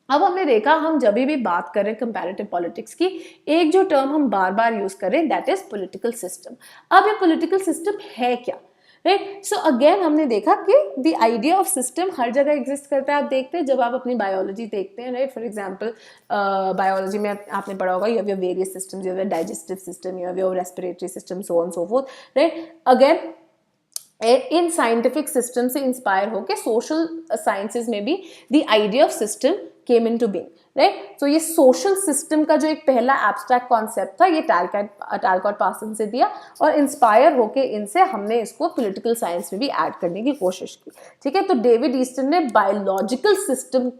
अब हमने देखा, हम जब भी बात करें कंपैरेटिव पॉलिटिक्स की, एक जो टर्म हम बार बार यूज करें दैट इज पॉलिटिकल सिस्टम। अब ये पॉलिटिकल सिस्टम है क्या, राइट। सो अगेन हमने देखा कि द आइडिया ऑफ सिस्टम हर जगह एग्जिस्ट करता है। आप देखते हैं जब आप अपनी बायोलॉजी देखते हैं, राइट, फॉर एग्जांपल बायोलॉजी में आपने पढ़ा होगा, you have your various systems, you have your digestive system, you have your respiratory system, so on so forth, right. Again in scientific system से इंस्पायर होकर सोशल साइंसेज में भी the idea of system came into being, right. तो ये सोशल सिस्टम का जो एक पहला एब्स्ट्रैक्ट कॉन्सेप्ट था, ये टैलकॉट पार्सन से दिया और इंस्पायर होके इनसे हमने इसको पॉलिटिकल साइंस में भी ऐड करने की कोशिश की, ठीक है। तो डेविड ईस्टन ने बायोलॉजिकल सिस्टम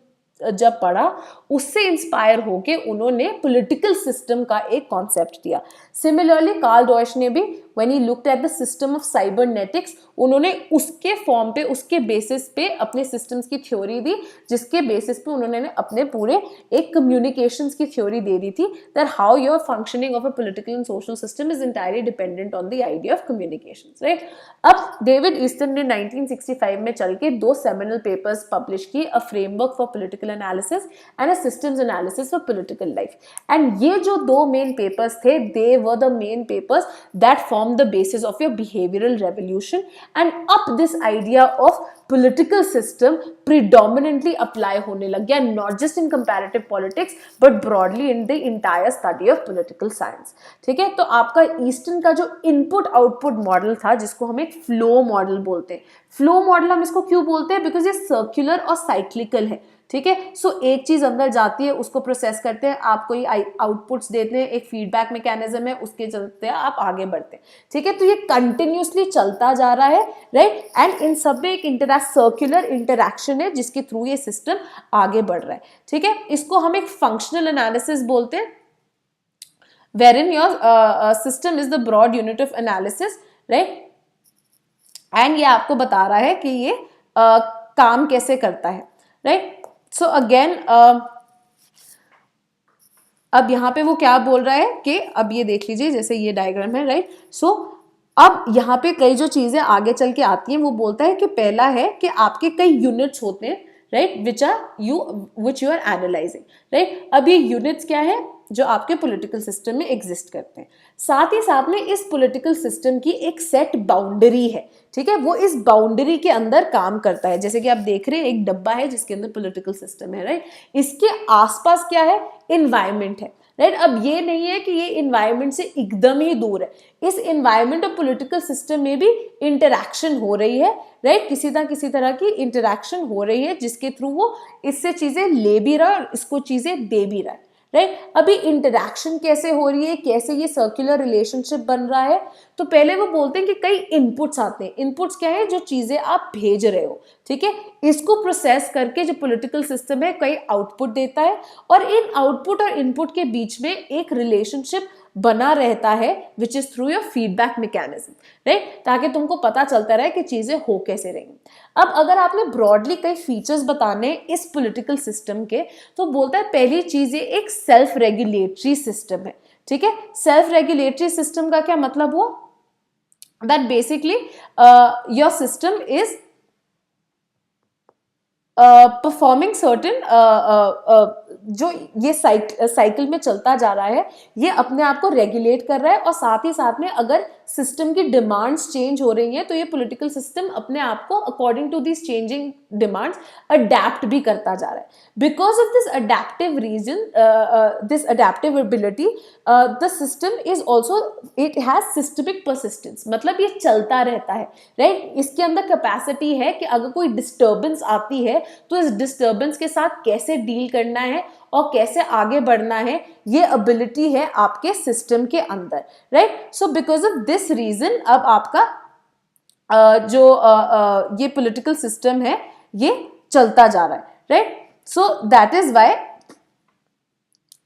जब पढ़ा, उससे इंस्पायर होके उन्होंने पॉलिटिकल सिस्टम का एक कॉन्सेप्ट दिया। सिमिलरली कार्ल डॉयश ने भी when he looked at the system of cybernetics, उन्होंने उसके फॉर्म पे, उसके बेसिस पे अपने सिस्टम्स की थ्योरी दी, जिसके बेसिस पे उन्होंने अपने पूरे एक कम्युनिकेशंस की थ्योरी दे दी थी that how your functioning of a political and social system is entirely dependent on the idea of communications, right. अब डेविड ईस्टन ने 1965 में चल के 2 सेमिनल पेपर्स पब्लिश की, a framework for political analysis and a systems analysis for political life. And ये जो 2 मेन पेपर्स थे, they were the main papers that form the basis of your behavioral revolution, and up this idea of political system predominantly apply होने लग गया, not just in comparative politics but broadly in the entire study of political science, ठीक है। तो आपका ईस्टन का जो इनपुट आउटपुट मॉडल था, जिसको हम एक फ्लो मॉडल बोलते हैं, फ्लो मॉडल हम इसको क्यों बोलते हैं, बिकॉज ये सर्कुलर और साइक्लिकल है, ठीक है। सो एक चीज अंदर जाती है, उसको प्रोसेस करते हैं, आप कोई आउटपुट्स देते हैं, एक फीडबैक मैकेनिज्म है, उसके चलते आप आगे बढ़ते हैं, ठीक है। तो ये कंटिन्यूसली चलता जा रहा है, राइट, एंड इन सब में एक सर्कुलर इंटरैक्शन है जिसके थ्रू ये सिस्टम आगे बढ़ रहा है, ठीक है। इसको हम एक फंक्शनल एनालिसिस बोलते हैं, wherein your system is the broad unit of analysis, right, and ये आपको बता रहा है कि ये काम कैसे करता है, राइट। सो अगेन अब यहाँ पे वो क्या बोल रहा है कि अब ये देख लीजिए, जैसे ये डायग्राम है, राइट। सो अब यहाँ पे कई जो चीजें आगे चल के आती हैं, वो बोलता है कि पहला है कि आपके कई यूनिट्स होते हैं, right, which you are analysing, right. अब ये यूनिट्स क्या है, जो आपके पॉलिटिकल सिस्टम में एग्जिस्ट करते हैं। साथ ही साथ में इस पॉलिटिकल सिस्टम की एक सेट बाउंड्री है, ठीक है, वो इस बाउंड्री के अंदर काम करता है। जैसे कि आप देख रहे हैं एक डब्बा है जिसके अंदर पॉलिटिकल सिस्टम है, राइट। इसके आसपास क्या है, इन्वायरमेंट है, राइट। अब ये नहीं है कि ये इन्वायरमेंट से एकदम ही दूर है, इस इन्वायरमेंट और पॉलिटिकल सिस्टम में भी इंटरैक्शन हो रही है, राइट, किसी तरह की इंटरैक्शन हो रही है जिसके थ्रू वो इससे चीजें ले भी रहा है और इसको चीजें दे भी रहा है, राइट। अभी इंटरैक्शन कैसे हो रही है, कैसे ये सर्कुलर रिलेशनशिप बन रहा है, तो पहले वो बोलते हैं कि कई इनपुट्स आते हैं। इनपुट्स क्या है, जो चीजें आप भेज रहे हो, ठीक है, इसको प्रोसेस करके जो पॉलिटिकल सिस्टम है कई आउटपुट देता है, और इन आउटपुट और इनपुट के बीच में एक रिलेशनशिप बना रहता है which is through your feedback mechanism, right, ताकि तुमको पता चलता रहे कि चीजें हो कैसे रहेंगी। अब अगर आपने ब्रॉडली कई फीचर्स बताने इस पॉलिटिकल सिस्टम के, तो बोलता है पहली चीज ये एक सेल्फ रेगुलेटरी सिस्टम है, ठीक है। सेल्फ रेगुलेटरी सिस्टम का क्या मतलब हुआ, that basically your system is performing certain जो ये साइकिल में चलता जा रहा है, ये अपने आप को रेगुलेट कर रहा है, और साथ ही साथ में अगर सिस्टम की डिमांड्स चेंज हो रही हैं तो ये पॉलिटिकल सिस्टम अपने आप को according to this changing demands adapt भी करता जा रहा है. Because of this adaptive reason, this adaptive ability, the system is also, it has systemic persistence, मतलब ये चलता रहता है, राइट. इसके अंदर कैपेसिटी है कि अगर कोई डिस्टर्बेंस आती है तो इस डिस्टर्बेंस के साथ कैसे डील करना है और कैसे आगे बढ़ना है, ये एबिलिटी है आपके सिस्टम के अंदर, right. So because of this reason अब आपका ये पॉलिटिकल सिस्टम है ये चलता जा रहा है, right. So that is why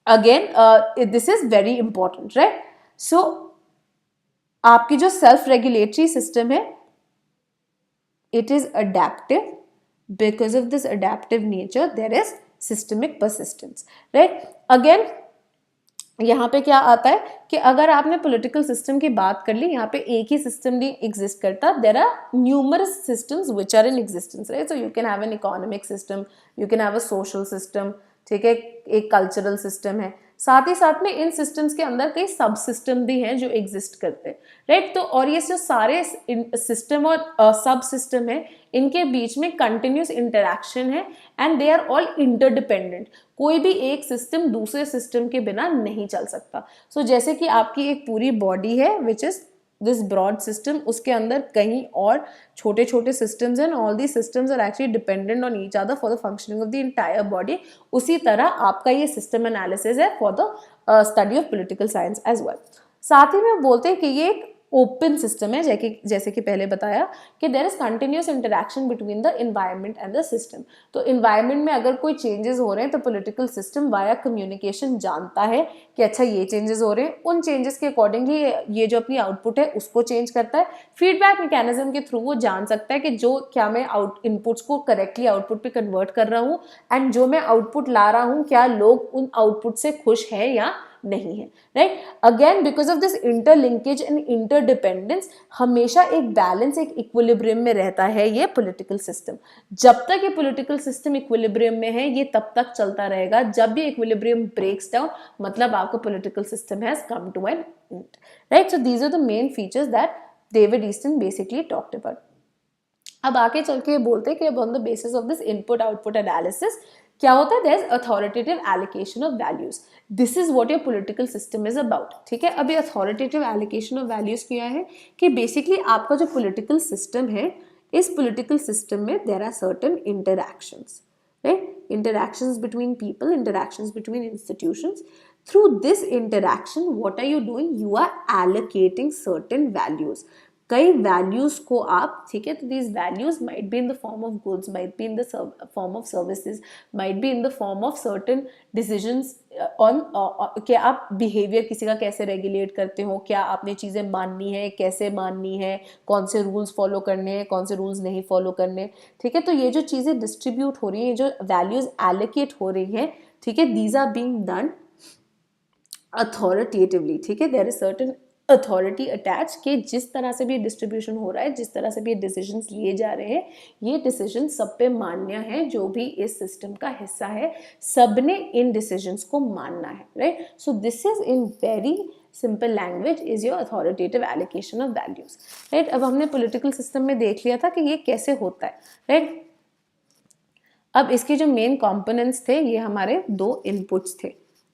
again this is very important, right. So आपकी जो सेल्फ रेगुलेटरी सिस्टम है, it is adaptive. Because of this adaptive nature there is systemic persistence, right. Again यहाँ पे क्या आता है कि अगर आपने पॉलिटिकल सिस्टम की बात कर ली, यहाँ पे एक ही सिस्टम नहीं एग्जिस्ट करता, there are numerous systems which are in existence, right. So you can have an economic system, you can have a social system, ठीक है, एक कल्चरल सिस्टम है. साथ ही साथ में इन सिस्टम्स के अंदर कई सब सिस्टम भी हैं जो एग्जिस्ट करते हैं, राइट. तो और ये जो सारे सिस्टम और सब सिस्टम है, इनके बीच में कंटिन्यूस इंटरैक्शन है and they are all interdependent. कोई भी एक सिस्टम दूसरे सिस्टम के बिना नहीं चल सकता. सो जैसे कि आपकी एक पूरी बॉडी है which is this broad system, उसके अंदर कहीं और छोटे छोटे सिस्टम्स हैं, all the systems are actually dependent on each other for the functioning of the entire body. उसी तरह आपका ये सिस्टम एनालिसिस है for the study of political science as well. साथ ही में बोलते हैं कि ये एक ओपन सिस्टम है, जैसे कि पहले बताया कि there is continuous interaction between the environment and the system. तो इन्वायरमेंट में अगर कोई चेंजेस हो रहे हैं तो पॉलिटिकल सिस्टम वाया कम्युनिकेशन जानता है कि अच्छा ये चेंजेस हो रहे हैं, उन चेंजेस के अकॉर्डिंगली ये जो अपनी आउटपुट है उसको चेंज करता है. फीडबैक मैकेनिज्म के थ्रू वो जान सकता है कि जो क्या मैं इनपुट्स को करेक्टली आउटपुट पे कन्वर्ट कर रहा हूँ, एंड जो मैं आउटपुट ला रहा हूँ क्या लोग उन आउटपुट से खुश है या नहीं है, right. Again because of this interlinkage and interdependence, हमेशा एक बैलेंस, एक इक्विलिब्रियम में रहता है ये पॉलिटिकल सिस्टम. जब तक ये पॉलिटिकल सिस्टम इक्विलिब्रियम में है ये तब तक चलता रहेगा. जब भी इक्विलिब्रियम ब्रेक्स डाउन, मतलब आपका political system has come to an end, right. So these are the main features that David Easton basically talked about. अब आगे चल के बोलते हैं कि on the basis of this input output analysis क्या होता है, there is authoritative allocation of values. This is what your political system is about, ठीक है. अभी अथॉरिटेटिव एलोकेशन ऑफ वैल्यूज क्या है कि बेसिकली आपका जो पॉलिटिकल सिस्टम है, इस पॉलिटिकल सिस्टम में there are certain interactions, right. Interactions between people, interactions between institutions. Through this interaction what are you doing, you are allocating certain values. कई वैल्यूज को आप, ठीक है, तो these values might be in the form of goods, might be in the form of services, might be in the form of certain decisions on कि आप बिहेवियर किसी का कैसे रेगुलेट करते हो, क्या आपने चीज़ें माननी है, कैसे माननी है, कौन से रूल्स फॉलो करने हैं, कौन से रूल्स नहीं फॉलो करने, ठीक है. तो ये जो चीज़ें डिस्ट्रीब्यूट हो रही हैं, जो वैल्यूज एलोकेट हो रही हैं, ठीक है, these are being done authoritatively, ठीक है. There is certain authority attach कि जिस तरह से भी डिस्ट्रीब्यूशन हो रहा है, जिस तरह से भी डिसीजंस लिए जा रहे हैं, ये डिसीजन सब पे मान्य है. जो भी इस सिस्टम का हिस्सा है सबने इन डिसीजंस को मानना है, right. So this is in very simple language is your authoritative allocation of values, right. अब हमने पॉलिटिकल सिस्टम में देख लिया था कि ये कैसे होता है, राइट. अब इसके जो मेन कंपोनेंट्स थे ये हमारे दो इनपुट्स थे,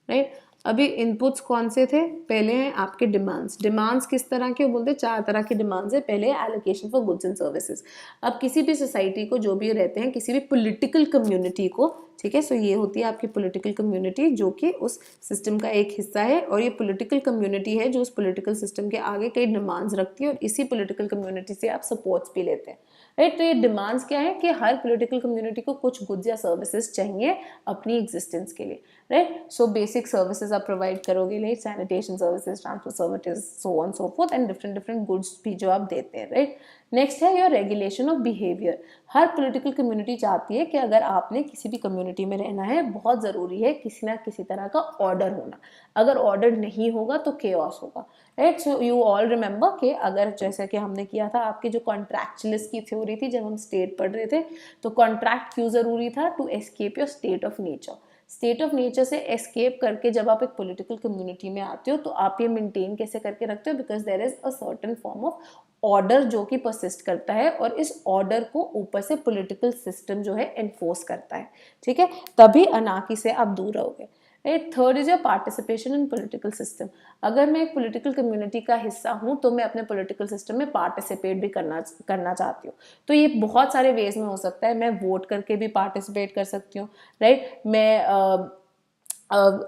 राइट. अभी इनपुट्स कौन से थे, पहले हैं आपके डिमांड्स. डिमांड्स किस तरह के बोलते हैं, चार तरह की डिमांड्स है. पहले allocation for goods and services. अब किसी भी सोसाइटी को जो भी रहते हैं, किसी भी पॉलिटिकल कम्युनिटी को, ठीक है, सो ये होती है आपकी पॉलिटिकल कम्युनिटी जो कि उस सिस्टम का एक हिस्सा है, और ये पॉलिटिकल कम्युनिटी है जो उस पॉलिटिकल सिस्टम के आगे कई डिमांड्स रखती है, और इसी पॉलिटिकल कम्युनिटी से आप सपोर्ट्स भी लेते हैं, राइट. तो ये डिमांड्स क्या है कि हर पॉलिटिकल कम्युनिटी को कुछ गुड्स या सर्विसेज चाहिए अपनी एग्जिस्टेंस के लिए, राइट. सो बेसिक सर्विसेज आप प्रोवाइड करोगे, like sanitation services, transport services, so on so forth, and different goods भी जो आप देते हैं, राइट. नेक्स्ट है your regulation of behaviour. Her political community चाहती है कि अगर आपने किसी भी कम्युनिटी में रहना है, बहुत ज़रूरी है किसी ना किसी तरह का ऑर्डर होना। अगर ऑर्डर नहीं होगा तो केओस होगा, right. So you all remember कि अगर जैसे कि हमने किया था आपकी जो कॉन्ट्रैक्चुअलिस्ट की थ्योरी थी जब हम स्टेट पढ़ रहे थे, तो कॉन्ट्रैक्ट क्यों ज़रूरी था? To escape your state of nature. State of nature से एस्केप करके जब आप एक पॉलिटिकल कम्युनिटी में आते हो तो आप ये मेंटेन कैसे करके रखते हो? Because there is a certain form of order जो कि परसिस्ट करता है और इस ऑर्डर को ऊपर से पॉलिटिकल सिस्टम जो है एनफोर्स करता है, ठीक है। तभी अनार्की से आप दूर रहोगे, right. Third is your participation in political system. अगर मैं एक पॉलिटिकल कम्युनिटी का हिस्सा हूँ तो मैं अपने पॉलिटिकल सिस्टम में पार्टिसिपेट भी करना चाहती हूँ। तो ये बहुत सारे वेज में हो सकता है। मैं वोट करके भी पार्टिसिपेट कर सकती हूँ, राइट। मैं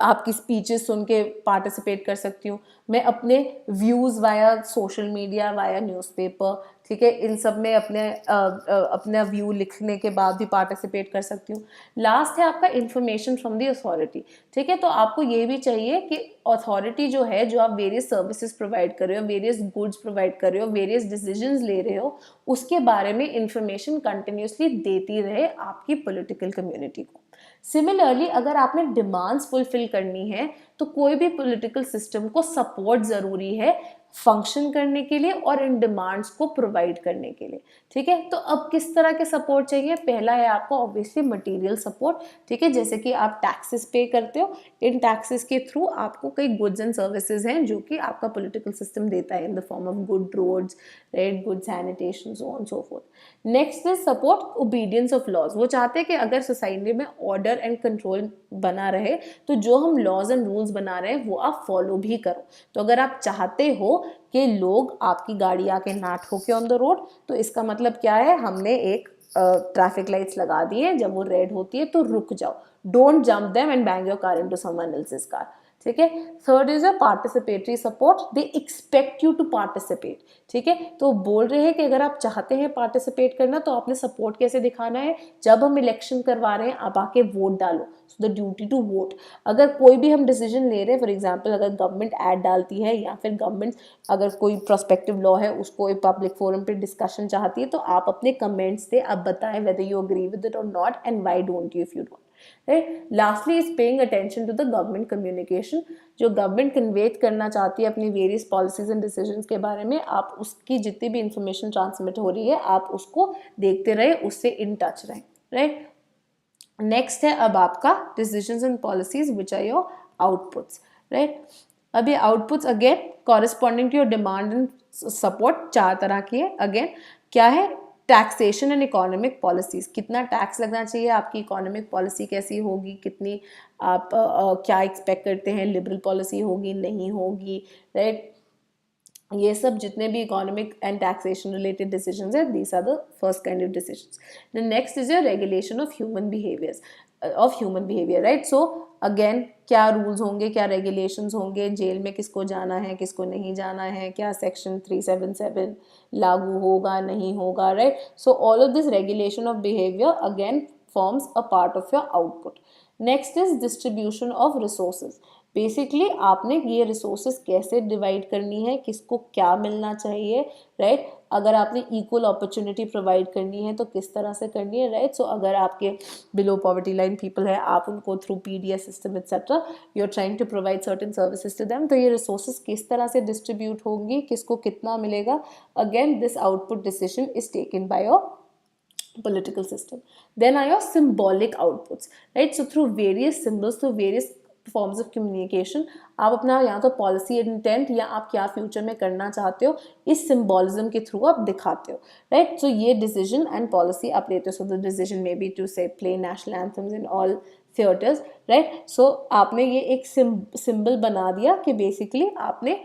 आपकी स्पीचेस सुन के पार्टिसिपेट कर सकती हूँ। मैं अपने views via social media, via newspaper, ठीक है, इन सब में अपना व्यू लिखने के बाद भी पार्टिसिपेट कर सकती हूँ। लास्ट है आपका इंफॉर्मेशन फ्रॉम द अथॉरिटी, ठीक है। तो आपको ये भी चाहिए कि अथॉरिटी जो है, जो आप वेरियस सर्विसेज प्रोवाइड कर रहे हो, वेरियस गुड्स प्रोवाइड कर रहे हो, वेरियस डिसीजंस ले रहे हो, उसके बारे में इंफॉर्मेशन कंटिन्यूसली देती रहे आपकी पॉलिटिकल कम्युनिटी को। सिमिलरली अगर आपने डिमांड्स फुलफिल करनी है तो कोई भी पॉलिटिकल सिस्टम को सपोर्ट ज़रूरी है फंक्शन करने के लिए और इन डिमांड्स को प्रोवाइड करने के लिए, ठीक है। तो अब किस तरह के सपोर्ट चाहिए? पहला है आपको ऑब्वियसली मटेरियल सपोर्ट, ठीक है, जैसे कि आप टैक्सेस पे करते हो, इन टैक्सेस के थ्रू आपको कई गुड्स एंड सर्विसेज हैं जो कि आपका पॉलिटिकल सिस्टम देता है in the form of good roads, right, good sanitation, so on so forth. Next is support obedience of laws. वो चाहते हैं कि अगर सोसाइटी में ऑर्डर एंड कंट्रोल बना रहे तो जो हम लॉज एंड रूल्स बना रहे हैं वो आप फॉलो भी करो। तो अगर आप चाहते हो कि लोग आपकी गाड़ी आके ना ठोके ऑन द रोड, तो इसका मतलब क्या है? हमने एक ट्रैफिक लाइट्स लगा दी है, जब वो रेड होती है तो रुक जाओ, don't jump them and bang your car into someone else's car, ठीक है। Third is a participatory support, they expect you to participate, ठीक है। तो बोल रहे हैं कि अगर आप चाहते हैं पार्टिसिपेट करना तो आपने सपोर्ट कैसे दिखाना है? जब हम इलेक्शन करवा रहे हैं आप आके वोट डालो, so the duty to vote. अगर कोई भी हम डिसीजन ले रहे हैं, फॉर एग्जाम्पल अगर गवर्नमेंट ऐड डालती है या फिर गवर्नमेंट अगर कोई प्रोस्पेक्टिव लॉ है उसको एक पब्लिक फोरम पे डिस्कशन चाहती है, तो आप अपने कमेंट्स दे, आप बताएं whether you agree with it और not and why don't you if you don't, right. Lastly is paying attention to the government communication. जो गवर्नमेंट कन्वे करना चाहती है अपनी वेरियस पॉलिसीज एंड डिसीजंस के बारे में, आप उसकी जितनी भी इंफॉर्मेशन ट्रांसमिट हो रही है आप उसको देखते रहे, उससे इन टच रहें, राइट। नेक्स्ट है अब आपका decisions and policies which are your outputs, right. अब ये outputs again corresponding to your demand and support चार तरह की है। अगेन क्या है? टैक्सेशन एंड इकोनॉमिक पॉलिसीज, कितना टैक्स लगना चाहिए, आपकी इकोनॉमिक पॉलिसी कैसी होगी, कितनी आप क्या एक्सपेक्ट करते हैं, लिबरल पॉलिसी होगी नहीं होगी, राइट। ये सब जितने भी economic and taxation related decisions है, these are the first kind of decisions. The next is your regulation of human behaviour, right. So again क्या रूल्स होंगे, क्या रेगुलेशंस होंगे, जेल में किसको जाना है, किसको नहीं जाना है, क्या सेक्शन 377 लागू होगा नहीं होगा, right. So all of this regulation of behaviour again forms a part of your output. Next is distribution of resources. Basically आपने ये रिसोर्सेज कैसे डिवाइड करनी है, किसको क्या मिलना चाहिए, राइट। अगर आपने इक्वल अपॉर्चुनिटी प्रोवाइड करनी है तो किस तरह से करनी है, राइट। सो अगर आपके बिलो पॉवर्टी लाइन पीपल है, आप उनको through PDS system etcetera you are trying to provide certain services to them, तो ये रिसोर्सेज किस तरह से डिस्ट्रीब्यूट होंगी, किसको कितना मिलेगा, again this output decision is taken by your political system. Then are your symbolic outputs, right? So through various symbols, through various forms of communication आप अपना या तो पॉलिसी इंटेंट या आप क्या फ्यूचर में करना चाहते हो इस सिम्बॉलिज्म के थ्रू आप दिखाते हो, राइट। सो ये डिसीजन एंड पॉलिसी आप लेते हो। So the decision may be to say play national anthems in all theatres, right. So आपने ये एक सिंबल बना दिया कि बेसिकली आपने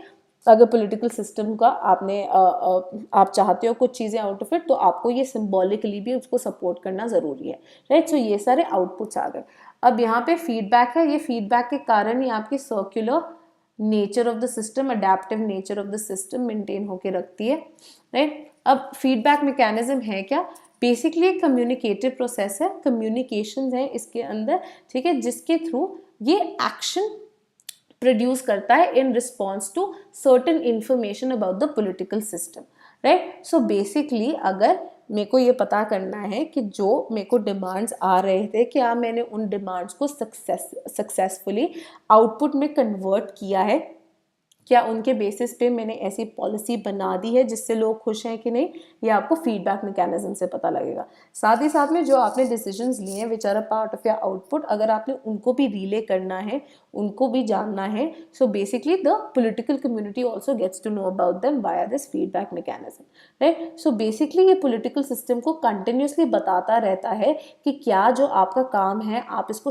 अगर पॉलिटिकल सिस्टम का आपने आप चाहते हो कुछ चीज़ें आउट ऑफ इट, तो आपको ये सिंबॉलिकली भी उसको सपोर्ट करना ज़रूरी है, राइट। सो ये सारे आउटपुट्स आ गए। अब यहाँ पे फीडबैक है, ये फीडबैक के कारण ही आपकी circular nature of the system, adaptive nature of the system maintain होके रखती है, राइट। अब फीडबैक मैकेनिज्म है क्या? बेसिकली एक कम्युनिकेटिव प्रोसेस है, कम्युनिकेशन है इसके अंदर, ठीक है, जिसके थ्रू ये एक्शन प्रोड्यूस करता है in response to certain information about the political system, right. So basically अगर मेरे को ये पता करना है कि जो मेरे को डिमांड्स आ रहे थे, क्या मैंने उन डिमांड्स को सक्सेसफुली आउटपुट में कन्वर्ट किया है, क्या उनके बेसिस पे मैंने ऐसी पॉलिसी बना दी है जिससे लोग खुश हैं कि नहीं, ये आपको फीडबैक मैकेनिज्म से पता लगेगा. साथ ही साथ में जो आपने डिसीजंस लिए हैं which are a part of your output, अगर आपने उनको भी रिले करना है, उनको भी जानना है, so basically the political community also gets to know about them via this feedback mechanism, right. So basically ये पॉलिटिकल सिस्टम को कंटिन्यूसली बताता रहता है कि क्या जो आपका काम है आप इसको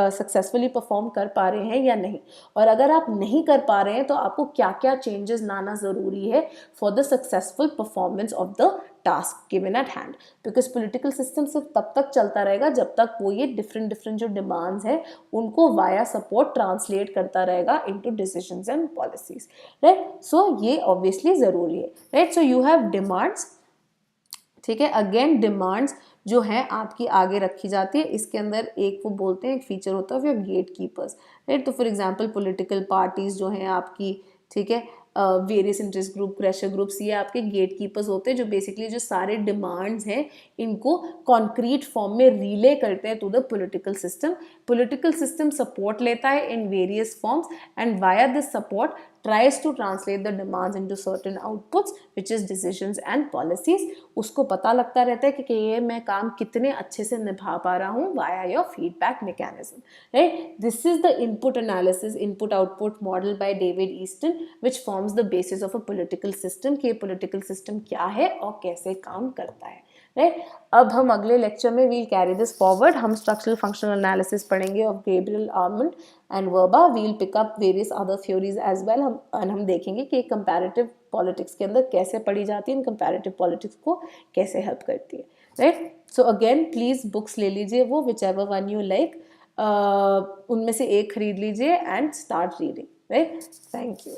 सक्सेसफुली परफॉर्म कर पा रहे हैं या नहीं, और अगर आप नहीं कर पा रहे हैं तो आपको क्या क्या चेंजेस लाना ज़रूरी है for the successful performance of the task given at hand. Because political system सिर्फ तब तक चलता रहेगा जब तक वो ये डिफरेंट जो डिमांड्स हैं उनको वाया सपोर्ट ट्रांसलेट करता रहेगा into decisions and policies, right. So ये ऑब्वियसली ज़रूरी है, right. So you have demands, ठीक है. अगेन डिमांड्स जो है आपकी आगे रखी जाती है, इसके अंदर एक वो बोलते हैं एक फीचर होता है योर गेट कीपर्स, राइट. तो फॉर एग्जांपल पॉलिटिकल पार्टीज जो हैं आपकी, ठीक है, various interest group, pressure groups, ये आपके गेट कीपर्स होते हैं जो बेसिकली जो सारे डिमांड्स हैं इनको कॉन्क्रीट फॉर्म में रिले करते हैं to the political system. Political system support लेता है in various forms and via this support tries to translate the demands into certain outputs which is decisions and policies. उसको पता लगता रहता है कि ये मैं काम कितने अच्छे से निभा पा रहा हूँ via your feedback mechanism, right. This is the input analysis, input output model by David Easton which forms the basis of a political system कि political system क्या है और कैसे काम करता है, राइट. अब हम अगले लेक्चर में वील कैरी दिस फॉरवर्ड, हम स्ट्रक्चरल फंक्शनल एनालिसिस पढ़ेंगे of Gabriel Almond and Verba. We'll pick up various other theories as well. हम देखेंगे कि कंपैरेटिव पॉलिटिक्स के अंदर कैसे पढ़ी जाती है, कंपैरेटिव पॉलिटिक्स को कैसे हेल्प करती है, right. So again please books ले लीजिए, वो which ever one you like, उनमें से एक खरीद लीजिए and start reading, right. Thank you.